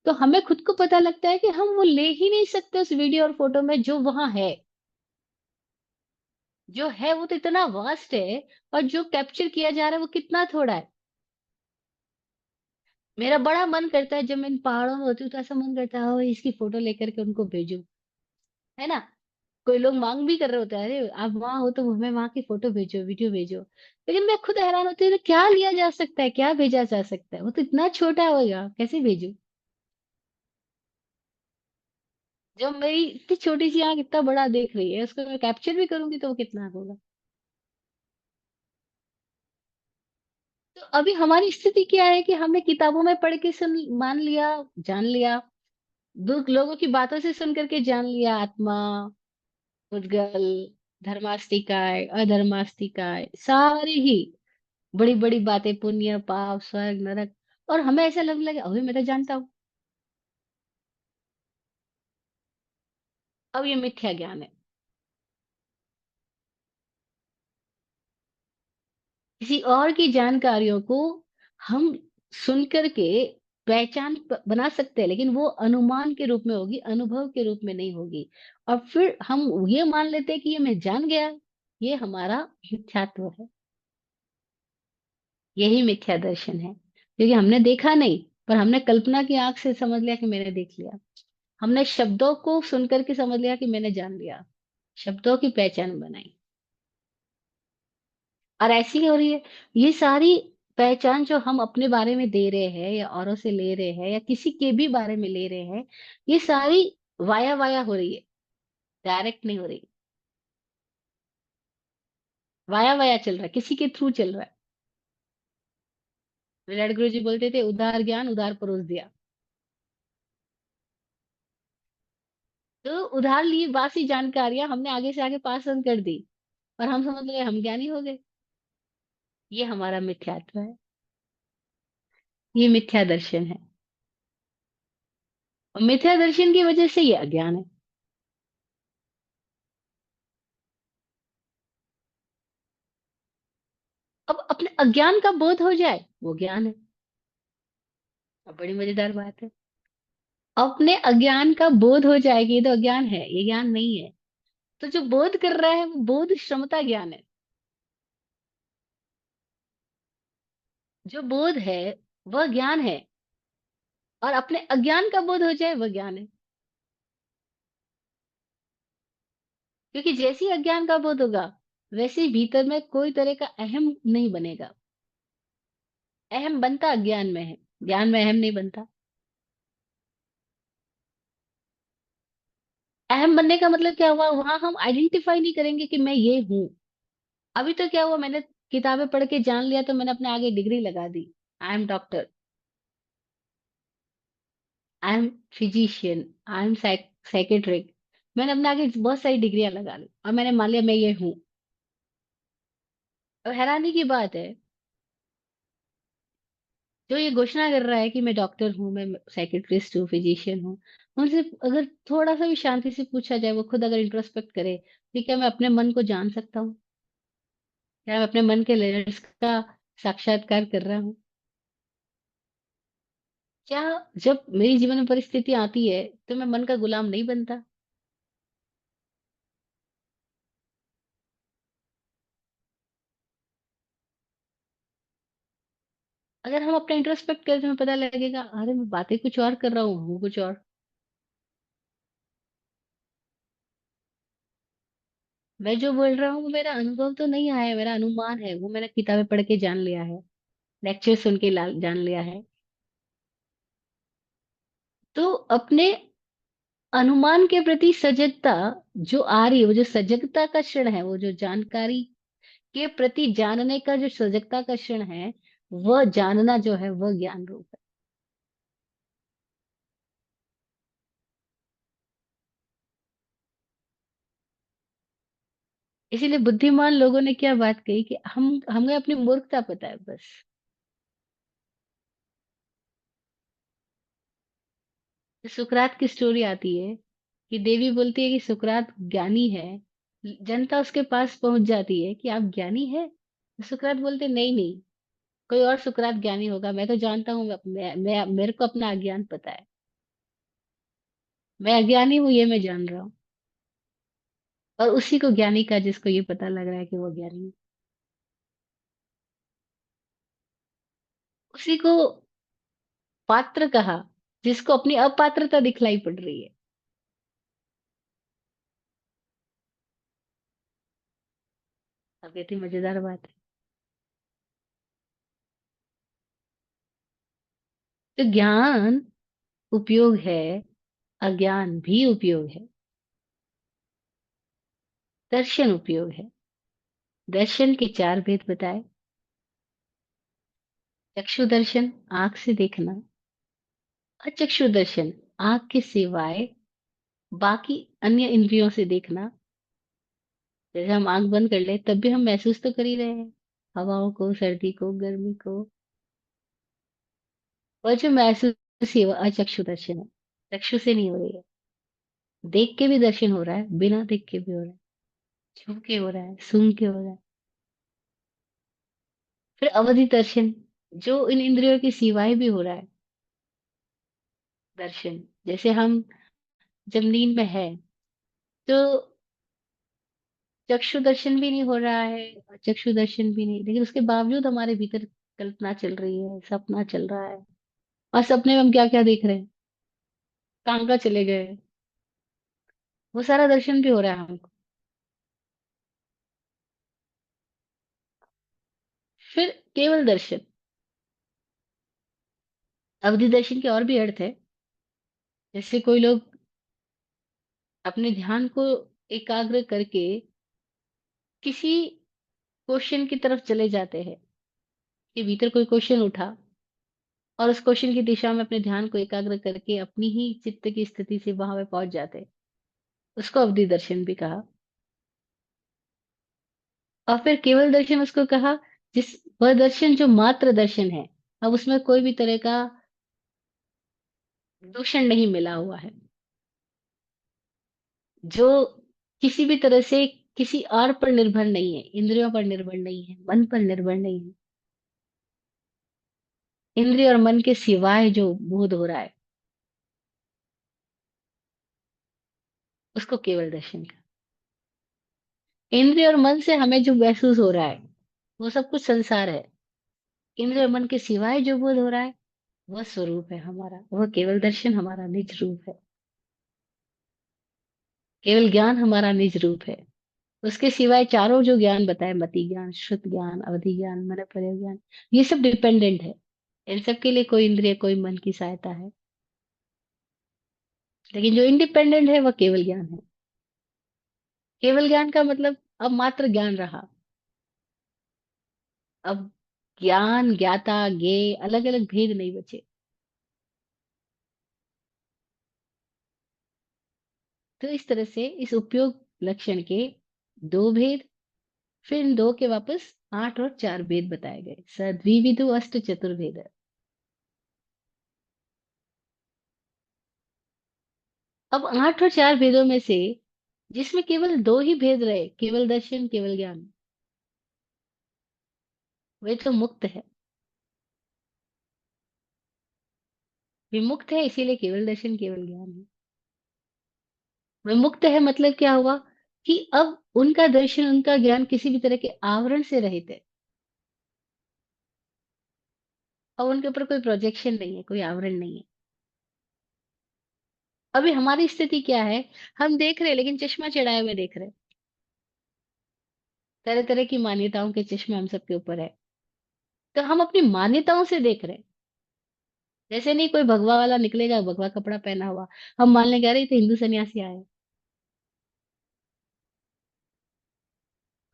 तो हमें खुद को पता लगता है कि हम वो ले ही नहीं सकते उस वीडियो और फोटो में जो वहां है। जो है वो तो इतना वास्ट है, और जो कैप्चर किया जा रहा है वो कितना थोड़ा है। मेरा बड़ा मन करता है जब मैं इन पहाड़ों में होती हूँ, तो ऐसा मन करता है "ओ, इसकी फोटो लेकर के उनको भेजूं", है ना। कोई लोग मांग भी कर रहे होते हैं, अरे आप वहां हो तो हमें वहां की फोटो भेजो, वीडियो भेजो। लेकिन मैं खुद हैरान होती हूँ, तो क्या लिया जा सकता है, क्या भेजा जा सकता है? वो तो इतना छोटा होगा, कैसे भेजू? जब मेरी इतनी छोटी सी आंख इतना बड़ा देख रही है, उसको मैं कैप्चर भी करूंगी तो वो कितना होगा। तो अभी हमारी स्थिति क्या है कि हमने किताबों में पढ़ के सुन मान लिया, जान लिया, दो लोगों की बातों से सुन करके जान लिया, आत्मा, उद्गल, धर्मास्तिकाय, अधर्मास्तिकाय, सारी ही बड़ी बड़ी बातें, पुण्य पाप स्वर्ग नरक। और हमें ऐसा लगने लगा अभी मैं तो जानता हूँ। अब ये मिथ्या ज्ञान है। किसी और की जानकारियों को हम सुन करके पहचान बना सकते हैं, लेकिन वो अनुमान के रूप में होगी, अनुभव के रूप में नहीं होगी। और फिर हम ये मान लेते हैं कि ये मैं जान गया। ये हमारा मिथ्यात्व है। यही मिथ्या दर्शन है, क्योंकि हमने देखा नहीं, पर हमने कल्पना की आंख से समझ लिया कि मैंने देख लिया। हमने शब्दों को सुनकर के समझ लिया कि मैंने जान लिया, शब्दों की पहचान बनाई। और ऐसी ही हो रही है। ये सारी पहचान जो हम अपने बारे में दे रहे हैं, या औरों से ले रहे हैं, या किसी के भी बारे में ले रहे हैं, ये सारी वाया वाया हो रही है, डायरेक्ट नहीं हो रही। वाया वाया चल रहा है, किसी के थ्रू चल रहा है। विराट गुरु जी बोलते थे, उदार ज्ञान उदार परोस दिया। तो उधार ली बासी जानकारियां हमने आगे से आगे पास ऑन कर दी, और हम समझ गए हम ज्ञानी हो गए। ये हमारा मिथ्यात्व है। ये मिथ्या दर्शन है। और मिथ्या दर्शन की वजह से ये अज्ञान है। अब अपने अज्ञान का बोध हो जाए वो ज्ञान है। अब बड़ी मजेदार बात है। अपने अज्ञान का बोध हो जाए कि ये तो अज्ञान है, ये ज्ञान नहीं है, तो जो बोध कर रहा है वो बोध क्षमता ज्ञान है। जो बोध है वह ज्ञान है। और अपने अज्ञान का बोध हो जाए वह ज्ञान है। क्योंकि जैसे ही अज्ञान का बोध होगा, वैसे ही भीतर में कोई तरह का अहम नहीं बनेगा। अहम बनता अज्ञान में है, ज्ञान में अहम नहीं बनता। अहम बनने का मतलब क्या हुआ, वहां हम आइडेंटिफाई नहीं करेंगे कि मैं ये हूं। अभी तो क्या हुआ, मैंने किताबें पढ़ के जान लिया तो मैंने अपने आगे डिग्री लगा दी। I am doctor, I am physician, I am psychiatric. मैंने अपने आगे बहुत सारी डिग्रियां लगा ली और मैंने मान लिया मैं ये हूँ। और हैरानी की बात है, जो ये घोषणा कर रहा है कि मैं डॉक्टर हूँ, मैं साइकेट्रिस्ट हूँ, फिजिशियन हूँ, उनसे अगर थोड़ा सा भी शांति से पूछा जाए, वो खुद अगर इंट्रोस्पेक्ट करे कि क्या मैं अपने मन को जान सकता हूँ? क्या मैं अपने मन के लेयर्स का साक्षात्कार कर रहा हूँ? क्या जब मेरी जीवन में परिस्थिति आती है तो मैं मन का गुलाम नहीं बनता? अगर हम अपना इंट्रोस्पेक्ट करें तो हमें पता लगेगा, अरे मैं बातें कुछ और कर रहा हूँ कुछ और। मैं जो बोल रहा हूँ वो मेरा अनुभव तो नहीं आया है, मेरा अनुमान है, वो मैंने किताबें पढ़ के जान लिया है, लेक्चर सुन के जान लिया है। तो अपने अनुमान के प्रति सजगता जो आ रही है, वो जो सजगता का क्षण है, वो जो जानकारी के प्रति जानने का जो सजगता का क्षण है, वह जानना जो है वह ज्ञान रूप है। इसीलिए बुद्धिमान लोगों ने क्या बात कही कि हम हमें अपनी मूर्खता पता है बस। सुकरात की स्टोरी आती है कि देवी बोलती है कि सुकरात ज्ञानी है। जनता उसके पास पहुंच जाती है कि आप ज्ञानी है। सुकरात बोलते नहीं नहीं, कोई और सुकरात ज्ञानी होगा, मैं तो जानता हूँ, मेरे को अपना अज्ञान पता है। मैं अज्ञानी हूँ ये मैं जान रहा हूँ। और उसी को ज्ञानी का जिसको ये पता लग रहा है कि वो ज्ञानी है, उसी को पात्र कहा जिसको अपनी अपात्रता दिखलाई पड़ रही है। अब कितनी मजेदार बात है। तो ज्ञान उपयोग है, अज्ञान भी उपयोग है। दर्शन उपयोग है। दर्शन के चार भेद बताए। चक्षु दर्शन, आंख से देखना। अचक्षु दर्शन, आंख के सिवाय बाकी अन्य इंद्रियों से देखना। जैसे हम आंख बंद कर ले तब भी हम महसूस तो कर ही रहे हैं, हवाओं को, सर्दी को, गर्मी को। और जो महसूस ही वो अचक्षु दर्शन है, चक्षु से नहीं हो रही है। देख के भी दर्शन हो रहा है, बिना देख के भी हो रहा है, छू के हो रहा है, सुन के हो रहा है। फिर अवधि दर्शन, जो इन इंद्रियों के सिवाय भी हो रहा है दर्शन। जैसे हम जब नींद में है तो चक्षु दर्शन भी नहीं हो रहा है, और चक्षु दर्शन भी नहीं, लेकिन उसके बावजूद हमारे भीतर कल्पना चल रही है, सपना चल रहा है। और सपने में हम क्या क्या देख रहे हैं, कहाँ कहाँ चले गए, वो सारा दर्शन भी हो रहा है हमको। फिर केवल दर्शन। अवधि दर्शन के और भी अर्थ है। जैसे कोई लोग अपने ध्यान को एकाग्र करके किसी क्वेश्चन की तरफ चले जाते हैं, कि भीतर कोई क्वेश्चन उठा और उस क्वेश्चन की दिशा में अपने ध्यान को एकाग्र करके अपनी ही चित्त की स्थिति से वहां पे पहुंच जाते हैं। उसको अवधि दर्शन भी कहा। और फिर केवल दर्शन उसको कहा जिस वह दर्शन जो मात्र दर्शन है। अब उसमें कोई भी तरह का दूषण नहीं मिला हुआ है, जो किसी भी तरह से किसी और पर निर्भर नहीं है, इंद्रियों पर निर्भर नहीं है, मन पर निर्भर नहीं है। इंद्रिय और मन के सिवाय जो बोध हो रहा है, उसको केवल दर्शन का। इंद्रिय और मन से हमें जो महसूस हो रहा है, वो सब कुछ संसार है। इंद्रिय और मन के सिवाय जो बोध हो रहा है, वह स्वरूप है हमारा, वह केवल दर्शन हमारा निज रूप है। केवल ज्ञान हमारा निज रूप है। उसके सिवाय चारों जो ज्ञान बताए, मति ज्ञान, श्रुत ज्ञान, अवधि ज्ञान, मन ज्ञान, ये सब डिपेंडेंट है। इन सब के लिए कोई इंद्रिय कोई मन की सहायता है। लेकिन जो इंडिपेंडेंट है वह केवल ज्ञान है। केवल ज्ञान का मतलब अब मात्र ज्ञान रहा। अब ज्ञान, ज्ञाता, ज्ञेय, अलग अलग भेद नहीं बचे। तो इस तरह से इस उपयोग लक्षण के दो भेद, फिर इन दो के वापस आठ और चार भेद बताए गए। सद्विविधो अष्ट चतुर्भेद। अब आठ और चार भेदों में से जिसमें केवल दो ही भेद रहे, केवल दर्शन केवल ज्ञान, वे तो मुक्त है। विमुक्त है, इसीलिए केवल दर्शन केवल ज्ञान है। विमुक्त है मतलब क्या हुआ कि अब उनका दर्शन, उनका ज्ञान किसी भी तरह के आवरण से रहित है। और उनके ऊपर कोई प्रोजेक्शन नहीं है, कोई आवरण नहीं है। अभी हमारी स्थिति क्या है? हम देख रहे हैं, लेकिन चश्मा चढ़ाए हुए देख रहे हैं। तरह तरह की मान्यताओं के चश्मे हम सबके ऊपर है। तो हम अपनी मान्यताओं से देख रहे हैं। जैसे नहीं कोई भगवा वाला निकलेगा, भगवा कपड़ा पहना हुआ, हम मान लेंगे अरे ये तो हिंदू सन्यासी आया है।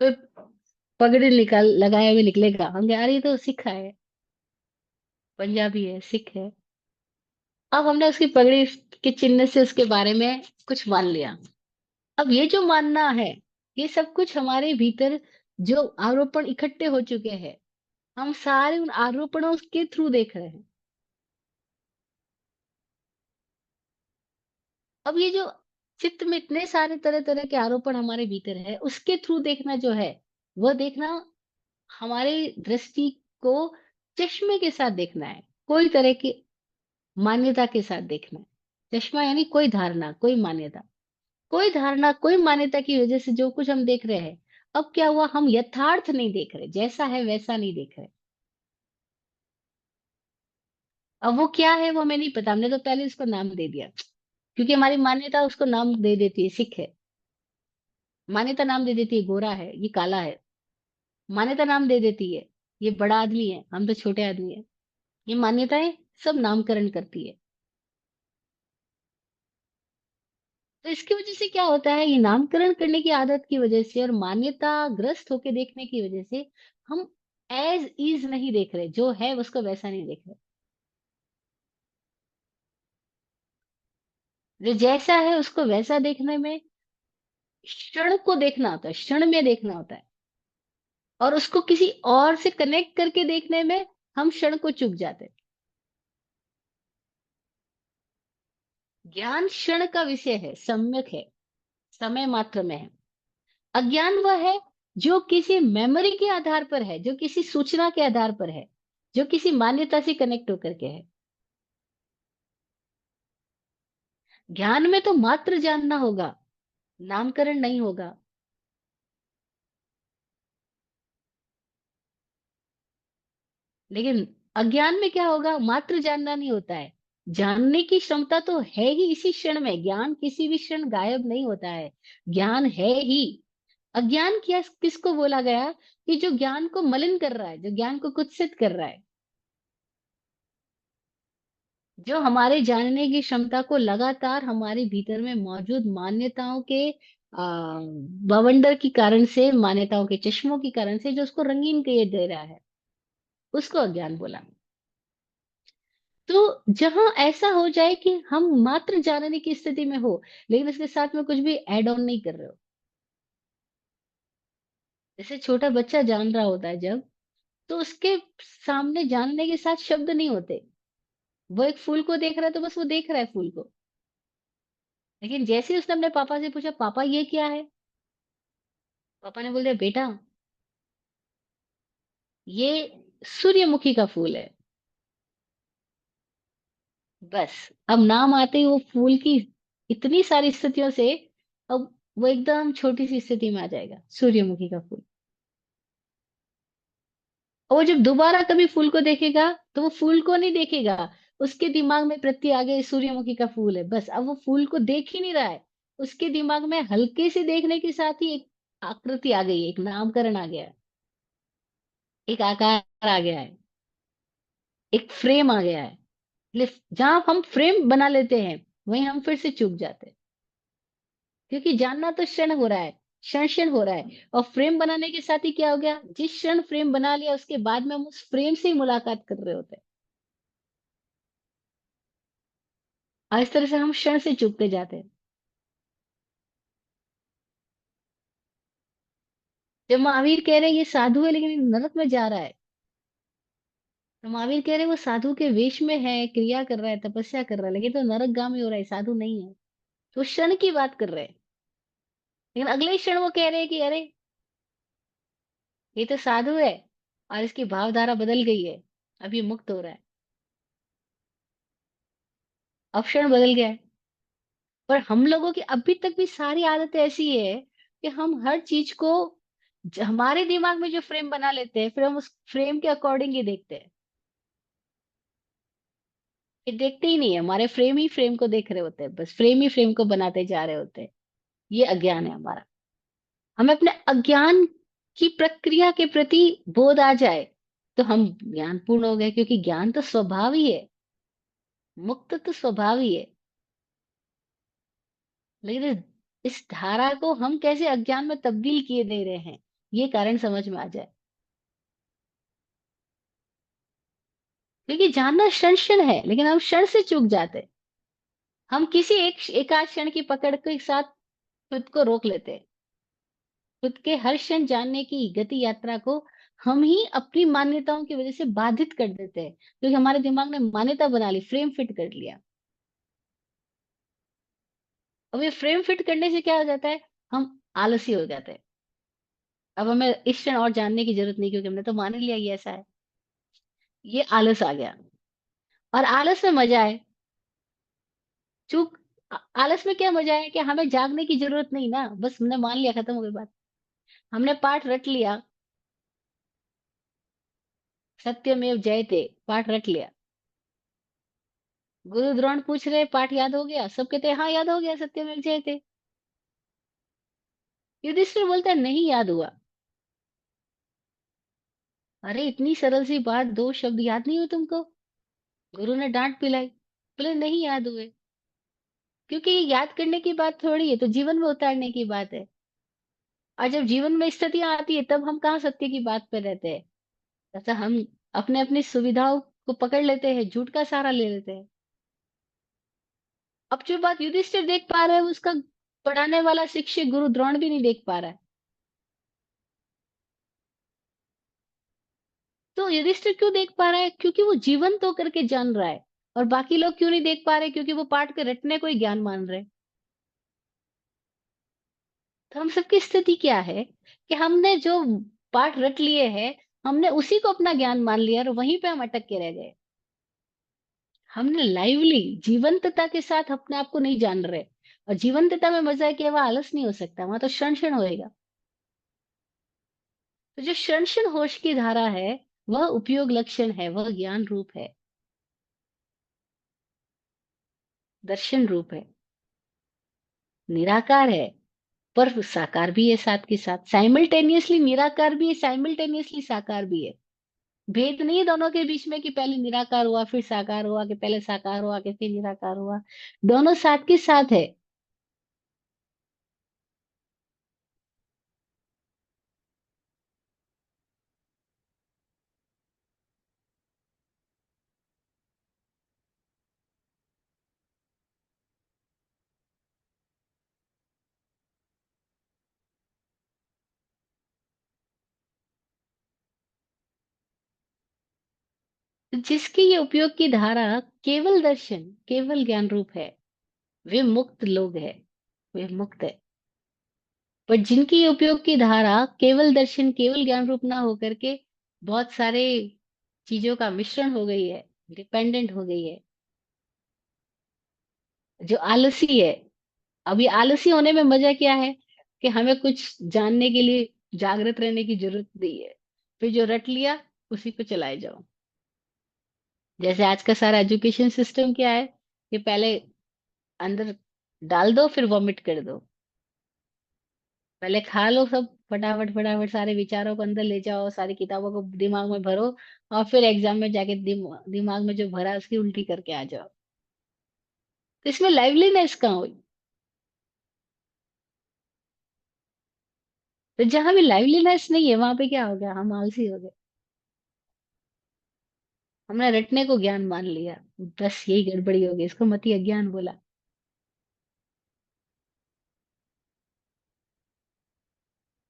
कोई पगड़ी निकाल लगाए हुए निकलेगा, हम कहें, अरे ये तो सिख है, पंजाबी है, सिख है। अब हमने उसकी पगड़ी के चिन्ह से उसके बारे में कुछ मान लिया। अब ये जो मानना है, ये सब कुछ हमारे भीतर जो आरोपण इकट्ठे हो चुके हैं, हम सारे उन आरोपणों के थ्रू देख रहे हैं। अब ये जो चित्त में इतने सारे तरह तरह के आरोपण हमारे भीतर है, उसके थ्रू देखना जो है, वह देखना हमारी दृष्टि को चश्मे के साथ देखना है, कोई तरह की मान्यता के साथ देखना है। चश्मा यानी कोई धारणा, कोई मान्यता, कोई धारणा, कोई मान्यता की वजह से जो कुछ हम देख रहे हैं। अब क्या हुआ, हम यथार्थ नहीं देख रहे, जैसा है वैसा नहीं देख रहे। अब वो क्या है वो हमें नहीं पता, हमने तो पहले उसको नाम दे दिया। क्योंकि हमारी मान्यता उसको नाम दे देती है, सिख है, मान्यता नाम दे देती है गोरा है, ये काला है। मान्यता नाम दे देती है ये बड़ा आदमी है, हम तो छोटे आदमी है। ये मान्यताएं सब नामकरण करती है। तो इसकी वजह से क्या होता है, ये नामकरण करने की आदत की वजह से और मान्यता ग्रस्त होके देखने की वजह से हम एज इज नहीं देख रहे, जो है उसको वैसा नहीं देख रहे। जो जैसा है उसको वैसा देखने में क्षण को देखना होता है, क्षण में देखना होता है। और उसको किसी और से कनेक्ट करके देखने में हम क्षण को चूक जाते हैं। ज्ञान क्षण का विषय है, सम्यक है, समय मात्र में है। अज्ञान वह है जो किसी मेमोरी के आधार पर है, जो किसी सूचना के आधार पर है, जो किसी मान्यता से कनेक्ट होकर के है। ज्ञान में तो मात्र जानना होगा, नामकरण नहीं होगा। लेकिन अज्ञान में क्या होगा, मात्र जानना नहीं होता है। जानने की क्षमता तो है ही इसी क्षण में, ज्ञान किसी भी क्षण गायब नहीं होता है, ज्ञान है ही। अज्ञान क्या किसको बोला गया, कि जो ज्ञान को मलिन कर रहा है, जो ज्ञान को कुत्सित कर रहा है, जो हमारे जानने की क्षमता को लगातार हमारे भीतर में मौजूद मान्यताओं के बवंडर की कारण से, मान्यताओं के चश्मों की कारण से जो उसको रंगीन किए दे रहा है, उसको अज्ञान बोला। तो जहां ऐसा हो जाए कि हम मात्र जानने की स्थिति में हो, लेकिन इसके साथ में कुछ भी ऐड ऑन नहीं कर रहे हो। जैसे छोटा बच्चा जान रहा होता है जब, तो उसके सामने जानने के साथ शब्द नहीं होते। वो एक फूल को देख रहा है तो बस वो देख रहा है फूल को। लेकिन जैसे ही उसने अपने पापा से पूछा, पापा ये क्या है? पापा ने बोल दिया, बेटा ये सूर्यमुखी का फूल है। बस, अब नाम आते ही वो फूल की इतनी सारी स्थितियों से, अब वो एकदम छोटी सी स्थिति में आ जाएगा, सूर्यमुखी का फूल। और वो जब दोबारा कभी फूल को देखेगा तो वो फूल को नहीं देखेगा, उसके दिमाग में प्रति आ गया, ये सूर्यमुखी का फूल है। बस अब वो फूल को देख ही नहीं रहा है, उसके दिमाग में हल्के से देखने के साथ ही एक आकृति आ गई है, एक नामकरण आ गया है, एक आकार आ गया है, एक फ्रेम आ गया है। जहां हम फ्रेम बना लेते हैं, वहीं हम फिर से चूक जाते हैं। क्योंकि जानना तो क्षण हो रहा है, क्षण क्षण हो रहा है। और फ्रेम बनाने के साथ ही क्या हो गया, जिस क्षण फ्रेम बना लिया उसके बाद में हम उस फ्रेम से ही मुलाकात कर रहे होते हैं। और इस तरह से हम क्षण से चूकते जाते हैं। जब महावीर कह रहे हैं ये साधु है लेकिन ये नरक में जा रहा है, तो महावीर कह रहे हैं वो साधु के वेश में है, क्रिया कर रहा है, तपस्या कर रहा है, लेकिन तो नरकगामी हो रहा है, साधु नहीं है। तो क्षण की बात कर रहे हैं। लेकिन अगले ही क्षण वो कह रहे हैं कि अरे ये तो साधु है, और इसकी भावधारा बदल गई है, अब ये मुक्त हो रहा है। अब क्षण बदल गया है। पर हम लोगों की अभी तक भी सारी आदतें ऐसी है कि हम हर चीज को हमारे दिमाग में जो फ्रेम बना लेते हैं, फिर हम उस फ्रेम के अकॉर्डिंग ही देखते हैं। ये देखते ही नहीं है, हमारे फ्रेम ही फ्रेम को देख रहे होते हैं, बस फ्रेम ही फ्रेम को बनाते जा रहे होते हैं। ये अज्ञान है हमारा। हमें अपने अज्ञान की प्रक्रिया के प्रति बोध आ जाए तो हम ज्ञान पूर्ण हो गए, क्योंकि ज्ञान तो स्वभाव ही है, मुक्त तो स्वभाव ही है। लेकिन इस धारा को हम कैसे अज्ञान में तब्दील किए दे रहे हैं, ये कारण समझ में आ जाए। क्योंकि जानना क्षण क्षण है, लेकिन हम क्षण से चूक जाते हैं। हम किसी एकाध क्षण की पकड़ के साथ खुद को रोक लेते हैं। खुद के हर क्षण जानने की गति यात्रा को हम ही अपनी मान्यताओं की वजह से बाधित कर देते हैं, क्योंकि हमारे दिमाग ने मान्यता बना ली, फ्रेम फिट कर लिया। अब ये फ्रेम फिट करने से क्या हो जाता है, हम आलसी हो जाते हैं। अब हमें इस क्षण और जानने की जरूरत नहीं, क्योंकि हमने तो मान ही लिया ये ऐसा है। ये आलस आ गया। और आलस में मजा है। चूक आलस में क्या मजा है कि हमें जागने की जरूरत नहीं ना, बस हमने मान लिया, खत्म हो गई बात। हमने पाठ रट लिया, सत्यमेव जयते, पाठ रट लिया। गुरु द्रोण पूछ रहे पाठ याद हो गया, सब कहते हैं हाँ याद हो गया, सत्यमेव जयते। युधिष्ठिर बोलता है नहीं याद हुआ। अरे इतनी सरल सी बात, दो शब्द याद नहीं हुए तुमको? गुरु ने डांट पिलाई, बोले नहीं याद हुए। क्योंकि ये याद करने की बात थोड़ी है, तो जीवन में उतारने की बात है। और जब जीवन में स्थितियां आती है तब हम कहाँ सत्य की बात पे रहते हैं। ऐसा हम अपने अपनी सुविधाओं को पकड़ लेते हैं, झूठ का सहारा ले लेते हैं। अब जो बात युधिष्ठिर देख पा रहा है, उसका पढ़ाने वाला शिक्षक गुरु द्रोण भी नहीं देख पा रहा है। तो युधिष्ठिर क्यों देख पा रहा है? क्योंकि वो जीवंत होकर के जान रहा है। और बाकी लोग क्यों नहीं देख पा रहे? क्योंकि वो पाठ के रटने को ही ज्ञान मान रहे हैं। तो हम सबकी स्थिति क्या है कि हमने जो पाठ रट लिए हैं, हमने उसी को अपना ज्ञान मान लिया और वहीं पे हम अटक के रह गए। हमने लाइवली जीवंतता के साथ अपने आप को नहीं जान रहे। और जीवंतता में मजा है कि वह आलस नहीं हो सकता, वहां तो क्षण क्षण होएगा। तो जो क्षण क्षण होश की धारा है, वह उपयोग लक्षण है, वह ज्ञान रूप है, दर्शन रूप है, निराकार है। पर साकार भी है, साथ के साथ साइमल्टेनियसली निराकार भी है, साइमल्टेनियसली साकार भी है। भेद नहीं है दोनों के बीच में कि पहले निराकार हुआ फिर साकार हुआ, कि पहले साकार हुआ कि फिर निराकार हुआ। दोनों साथ के साथ है। तो जिसके ये उपयोग की धारा केवल दर्शन, केवल ज्ञान रूप है, वे मुक्त लोग है, वे मुक्त है। पर जिनकी ये उपयोग की धारा केवल दर्शन, केवल ज्ञान रूप ना होकर के बहुत सारे चीजों का मिश्रण हो गई है, डिपेंडेंट हो गई है, जो आलसी है। अभी आलसी होने में मजा क्या है कि हमें कुछ जानने के लिए जागृत रहने की जरूरत नहीं है, फिर जो रट लिया उसी को चलाए जाओ। जैसे आज का सारा एजुकेशन सिस्टम क्या है कि पहले अंदर डाल दो फिर वॉमिट कर दो, पहले खा लो सब फटाफट फटाफट, सारे विचारों को अंदर ले जाओ, सारी किताबों को दिमाग में भरो, और फिर एग्जाम में जाके दिमाग में जो भरा उसकी उल्टी करके आ जाओ। तो इसमें लाइवलीनेस कहाँ हुई? तो जहां भी लाइवलीनेस नहीं है वहां पे क्या हो गया, हम आलसी हो गए। हमने रटने को ज्ञान मान लिया, बस यही गड़बड़ी हो गई, इसको मति अज्ञान बोला।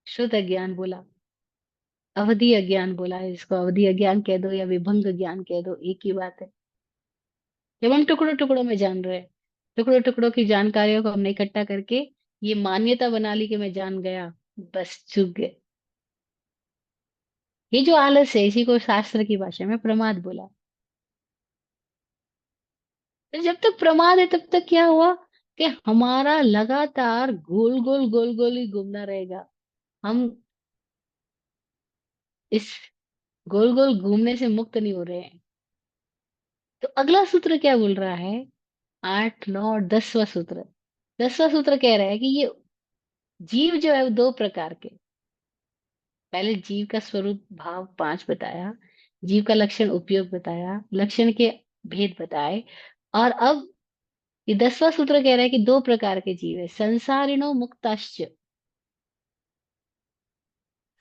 शुद्ध अज्ञान बोला, अवधि अज्ञान बोला, इसको अवधि अज्ञान कह दो या विभंग ज्ञान कह दो, एक ही बात है। जब हम टुकड़ों टुकड़ों में जान रहे हैं, टुकड़ों टुकड़ों की जानकारियों को हमने इकट्ठा करके ये मान्यता बना ली कि मैं जान गया, बस चूक गए। ये जो आलस है इसी को शास्त्र की भाषा में प्रमाद बोला। तो जब तक प्रमाद है तब तक क्या हुआ कि हमारा लगातार गोल गोल ही घूमना रहेगा। हम इस गोल गोल घूमने से मुक्त नहीं हो रहे हैं। तो अगला सूत्र क्या बोल रहा है? 8, 9 और 10वां सूत्र। 10वां सूत्र कह रहा है कि ये जीव जो है वो दो प्रकार के। पहले जीव का स्वरूप भाव 5 बताया, जीव का लक्षण उपयोग बताया, लक्षण के भेद बताए, और अब ये 10वां सूत्र कह रहा है कि दो प्रकार के जीव है, संसारिणो मुक्ताश्च।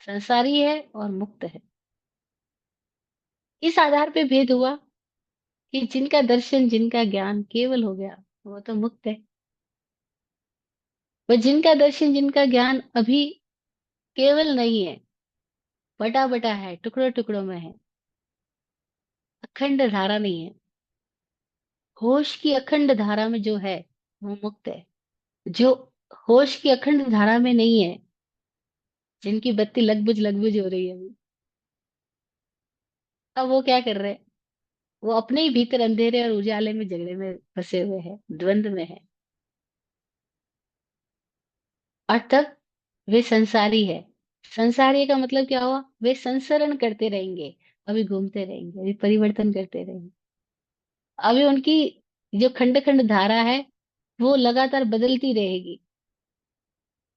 संसारी है और मुक्त है। इस आधार पे भेद हुआ कि जिनका दर्शन, जिनका ज्ञान केवल हो गया वो तो मुक्त है, पर जिनका दर्शन, जिनका ज्ञान अभी केवल नहीं है, बटा बटा है, टुकड़ों टुकड़ों में है, अखंड धारा नहीं है, होश की अखंड धारा में जो है वो मुक्त है। जो होश की अखंड धारा में नहीं है, जिनकी बत्ती लगबुझ हो रही है अभी, अब वो क्या कर रहे हैं? वो अपने ही भीतर अंधेरे और उजाले में झगड़े में फंसे हुए हैं, द्वंद में है। और तब वे संसारी है। संसारी का मतलब क्या हुआ? वे संसरण करते रहेंगे, अभी घूमते रहेंगे, अभी परिवर्तन करते रहेंगे। अभी उनकी जो खंड खंड धारा है वो लगातार बदलती रहेगी।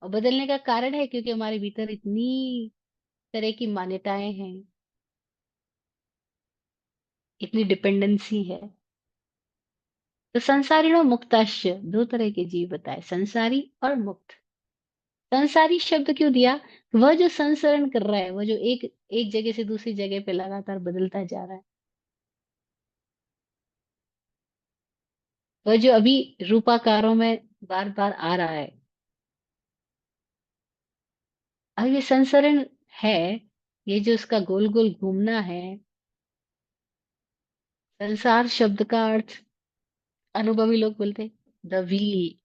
और बदलने का कारण है क्योंकि हमारे भीतर इतनी तरह की मान्यताएं हैं, इतनी डिपेंडेंसी है। तो संसारी और मुक्ताश्य दो तरह के जीव बताए, संसारी और मुक्त। संसारी शब्द क्यों दिया? वह जो संसरण कर रहा है, वह जो एक एक जगह से दूसरी जगह पे लगातार बदलता जा रहा है, वह जो अभी रूपाकारों में बार बार आ रहा है। अब ये संसरण है, ये जो उसका गोल गोल घूमना है। संसार शब्द का अर्थ अनुभवी लोग बोलते द व्हील,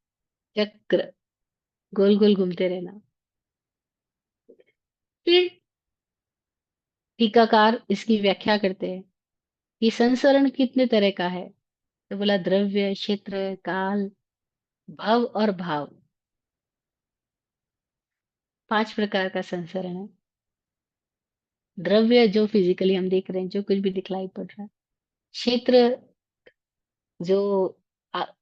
चक्र, गोल गोल घूमते रहना। फिर टीकाकार इसकी व्याख्या करते हैं कि संसरण कितने तरह का है। तो बोला द्रव्य, क्षेत्र, काल, भव और भाव, 5 प्रकार का संसरण है। द्रव्य जो फिजिकली हम देख रहे हैं, जो कुछ भी दिखलाई पड़ रहा है। क्षेत्र जो आ-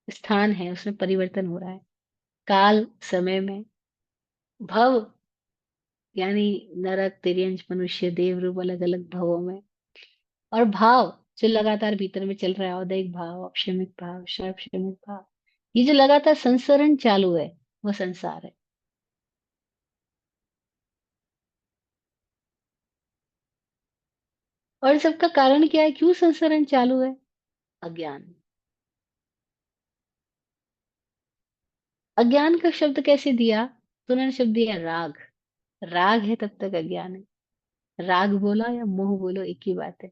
स्थान है उसमें परिवर्तन हो रहा है। काल समय में। भव यानी नरक, तिर्यंच, मनुष्य, देव रूप, अलग अलग भवों में। और भाव जो लगातार भीतर में चल रहा है, औदैहिक भाव, अपशमिक भाव, सर्वशमिक भाव, ये जो लगातार संसरण चालू है वो संसार है। और सबका कारण क्या है? क्यों संसरण चालू है? अज्ञान। अज्ञान का शब्द कैसे दिया? तो उन्होंने शब्द दिया राग। राग है तब तक अज्ञान है। राग बोला या मोह बोलो, एक ही बात है।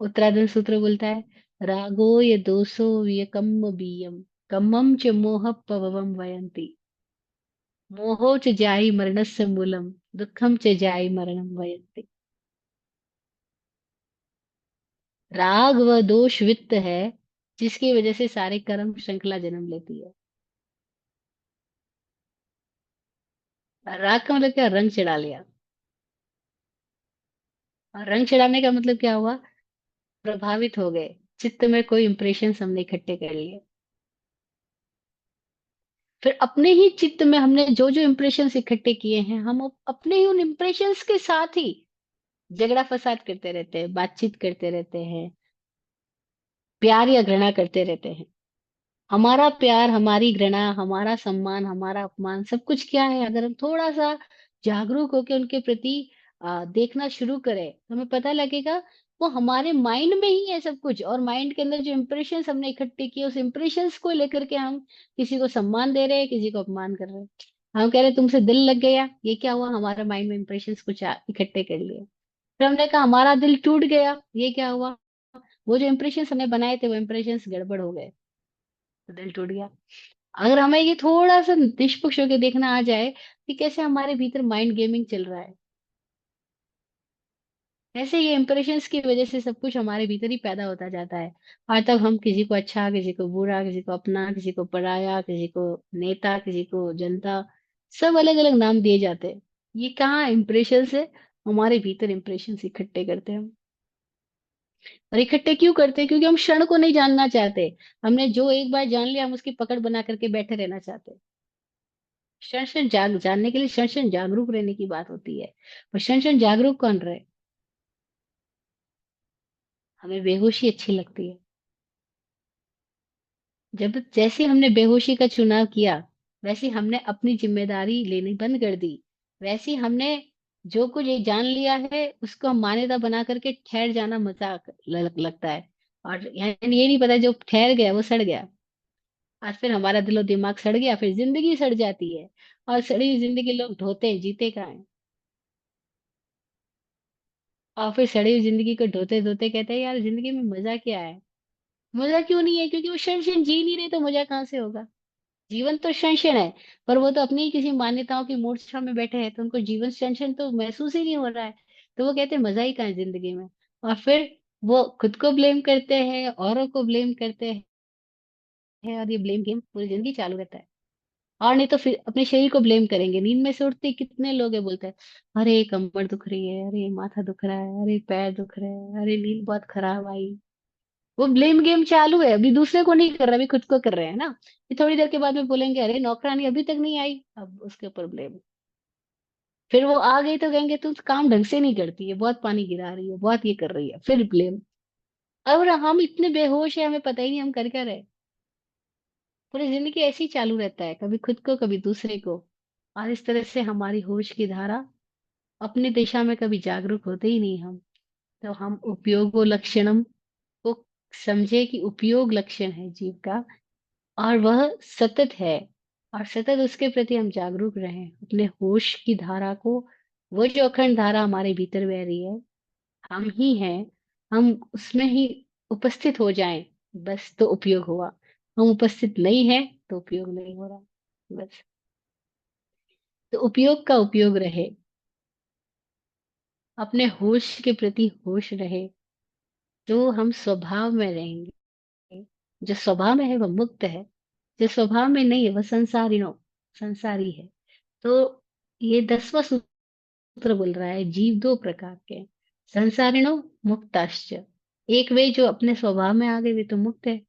उत्तराधर्म सूत्र बोलता है, रागो ये दोषो व्यकम बीयम, कम्मम च मोह पवम वयंती, मोहो च जाई मरणस्य मूलम, दुखम च जाई मरणम वयंती। राग व दोष वित्त है, जिसकी वजह से सारे कर्म श्रृंखला जन्म लेती है। राग का मतलब क्या? रंग चढ़ा लिया। और रंग चढ़ाने का मतलब क्या हुआ? प्रभावित हो गए, चित्त में कोई इंप्रेशन हमने इकट्ठे कर लिए। फिर अपने ही चित्त में हमने जो जो इंप्रेशन इकट्ठे किए हैं, हम अपने ही उन इंप्रेशंस के साथ ही झगड़ा फसाद करते रहते हैं, बातचीत करते रहते हैं, प्यार या घृणा करते रहते हैं। हमारा प्यार, हमारी घृणा, हमारा सम्मान, हमारा अपमान, सब कुछ क्या है? अगर हम थोड़ा सा जागरूक होकर उनके प्रति देखना शुरू करें, तो हमें पता लगेगा वो हमारे माइंड में ही है सब कुछ। और माइंड के अंदर जो इंप्रेशंस हमने इकट्ठे किए, उस इंप्रेशंस को लेकर के हम किसी को सम्मान दे रहे हैं, किसी को अपमान कर रहे हैं। हम कह रहे हैं तुमसे दिल लग गया, ये क्या हुआ? हमारा माइंड में इंप्रेशंस कुछ इकट्ठे कर लिए। फिर हमने कहा हमारा दिल टूट गया, ये क्या हुआ? वो जो इंप्रेशंस हमने बनाए थे, वो इंप्रेशंस गड़बड़ हो गए, तो दिल टूट गया। अगर हमें ये थोड़ा सा निष्पक्ष होकर देखना आ जाए कि कैसे हमारे भीतर माइंड गेमिंग चल रहा है, कैसे ये इंप्रेशंस की वजह से सब कुछ हमारे भीतर ही पैदा होता जाता है। और तब हम किसी को अच्छा, किसी को बुरा, किसी को अपना, किसी को पराया, किसी को नेता, किसी को जनता, सब अलग अलग नाम दिए जाते हैं। ये कहाँ इंप्रेशन है? हमारे भीतर इंप्रेशन इकट्ठे करते हैं हम। और इकट्ठे क्यों करते हैं? क्योंकि हम क्षण को नहीं जानना चाहते। हमने जो एक बार जान लिया, हम उसकी पकड़ बना करके बैठे रहना चाहते हैं। क्षण क्षण जानने के लिए क्षण क्षण जागरूक रहने की बात होती है। पर क्षण क्षण जागरूक कौन रहे? हमें बेहोशी अच्छी लगती है। जब जैसे हमने बेहोशी का चुनाव किया, वैसे हमने अपनी जिम्मेदारी लेनी बंद कर दी। वैसे हमने जो कुछ ये जान लिया है, उसको हम मान्यता बना करके ठहर जाना मजाक लगता है। और यानी ये नहीं पता, जो ठहर गया वो सड़ गया। और फिर हमारा दिलो दिमाग सड़ गया, फिर जिंदगी सड़ जाती है। और सड़ी हुई जिंदगी लोग ढोते हैं, जीते कहाँ हैं? और फिर सड़ी हुई जिंदगी को ढोते धोते कहते हैं यार जिंदगी में मजा क्या है? मजा क्यों नहीं है? क्योंकि वो क्षण क्षण जी नहीं रहे, तो मजा कहाँ से होगा? जीवन तो क्षण क्षण है, पर वो तो अपनी ही किसी मान्यताओं की मूर्छा में बैठे हैं, तो उनको जीवन क्षण क्षण तो महसूस ही नहीं हो रहा है। तो वो कहते हैं मजा ही कहाँ है जिंदगी में। और फिर वो खुद को ब्लेम करते हैं, औरों को ब्लेम करते हैं, और ये ब्लेम गेम पूरी जिंदगी चालू रहता है। और नहीं तो फिर अपने शरीर को ब्लेम करेंगे। नींद में से उठते ही कितने लोग हैं बोलते हैं, अरे कमर दुख रही है, अरे माथा दुख रहा है, अरे पैर दुख रहे हैं, अरे नींद बहुत खराब आई। वो ब्लेम गेम चालू है, अभी दूसरे को नहीं कर रहा, अभी खुद को कर रहे हैं ना। ये थोड़ी देर के बाद में बोलेंगे अरे नौकरानी अभी तक नहीं आई, अब उसके ऊपर ब्लेम। फिर वो आ गई तो कहेंगे तू काम ढंग से नहीं करती है, बहुत पानी गिरा रही है, बहुत ये कर रही है, फिर ब्लेम। और हम इतने बेहोश है, हमें पता ही नहीं हम कर क्या रहे। पूरी जिंदगी ऐसे ही चालू रहता है, कभी खुद को कभी दूसरे को। और इस तरह से हमारी होश की धारा अपनी दिशा में कभी जागरूक होते ही नहीं हम। तो हम उपयोगो लक्षणम को समझे कि उपयोग लक्षण है जीव का, और वह सतत है। और सतत उसके प्रति हम जागरूक रहें, अपने होश की धारा को, वो जो अखंड धारा हमारे भीतर बह रही है, हम ही हैं, हम उसमें ही उपस्थित हो जाएं, बस तो उपयोग हुआ। हम उपस्थित नहीं है तो उपयोग नहीं हो रहा, बस। तो उपयोग का उपयोग रहे, अपने होश के प्रति होश रहे, तो हम स्वभाव में रहेंगे। जो स्वभाव में है वह मुक्त है, जो स्वभाव में नहीं है वह संसारिणो, संसारी है। तो ये 10वां सूत्र बोल रहा है जीव दो प्रकार के हैं, संसारिणो मुक्ताश्च। एक वे जो अपने स्वभाव में आ गए, वे तो मुक्त है।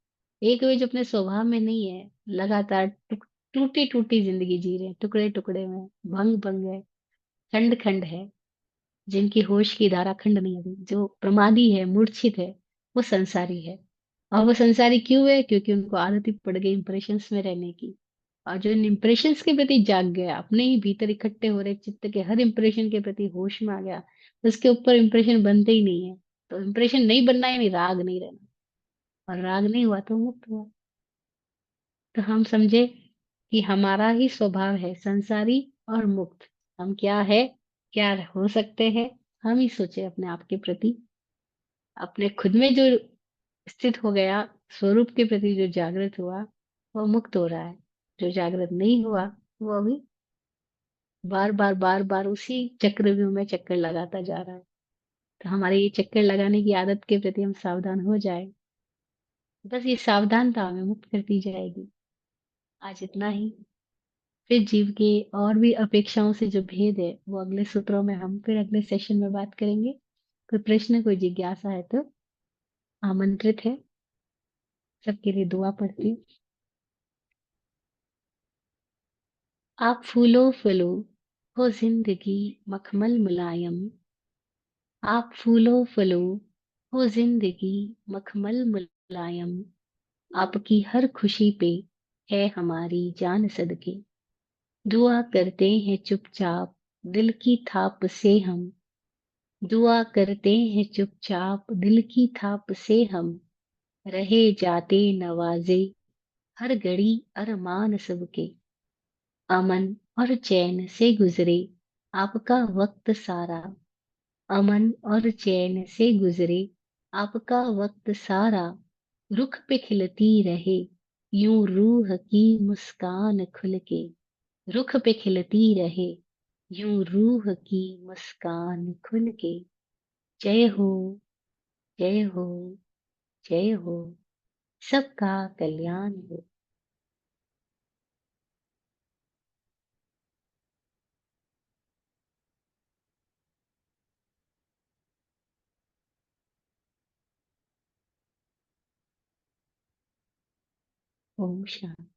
एक वे जो अपने स्वभाव में नहीं है, लगातार टूटी टूटी जिंदगी जी रहे हैं, टुकड़े टुकड़े में, भंग भंग है, खंड खंड है, जिनकी होश की धारा खंड नहीं हुई, जो प्रमादी है, मूर्छित है, वो संसारी है। और वो संसारी क्यों है? क्योंकि उनको आदत ही पड़ गई इंप्रेशंस में रहने की। और जो इन इंप्रेशंस के प्रति जाग गया, अपने ही भीतर इकट्ठे हो रहे चित्त के हर इंप्रेशन के प्रति होश में आ गया, उसके ऊपर इंप्रेशन बनते ही नहीं है। तो इंप्रेशन नहीं बनना यानी राग नहीं रहना, और राग नहीं हुआ तो मुक्त हुआ। तो हम समझे कि हमारा ही स्वभाव है संसारी और मुक्त। हम क्या है, क्या हो सकते हैं, हम ही सोचे अपने आप के प्रति। अपने खुद में जो स्थित हो गया, स्वरूप के प्रति जो जागृत हुआ, वो मुक्त हो रहा है। जो जागृत नहीं हुआ, वो अभी बार बार उसी चक्रव्यूह में चक्कर लगाता जा रहा है। तो हमारे ये चक्कर लगाने की आदत के प्रति हम सावधान हो जाए, बस ये सावधानता हमें मुक्त करती जाएगी। आज इतना ही। फिर जीव के और भी अपेक्षाओं से जो भेद है, वो अगले सूत्रों में हम फिर अगले सेशन में बात करेंगे। कोई प्रश्न, कोई जिज्ञासा है तो आमंत्रित है। सबके लिए दुआ पड़ती हूँ। आप फूलो फलो, हो जिंदगी मखमल मुलायम। आप फूलो फलो, हो जिंदगी मखमल मुलायम। आपकी हर खुशी पे है हमारी जान सदके। दुआ करते हैं चुपचाप दिल की थाप से हम। दुआ करते हैं चुपचाप दिल की थाप से हम। रहे जाते नवाजे हर घड़ी अरमान सबके। अमन और चैन से गुजरे आपका वक्त सारा। अमन और चैन से गुजरे आपका वक्त सारा। रुख पे खिलती रहे यूं रूह की मुस्कान खुल के। रुख पे खिलती रहे यूं रूह की मुस्कान खुल के। जय हो, जय हो, जय हो। सबका कल्याण हो। ओम शांति।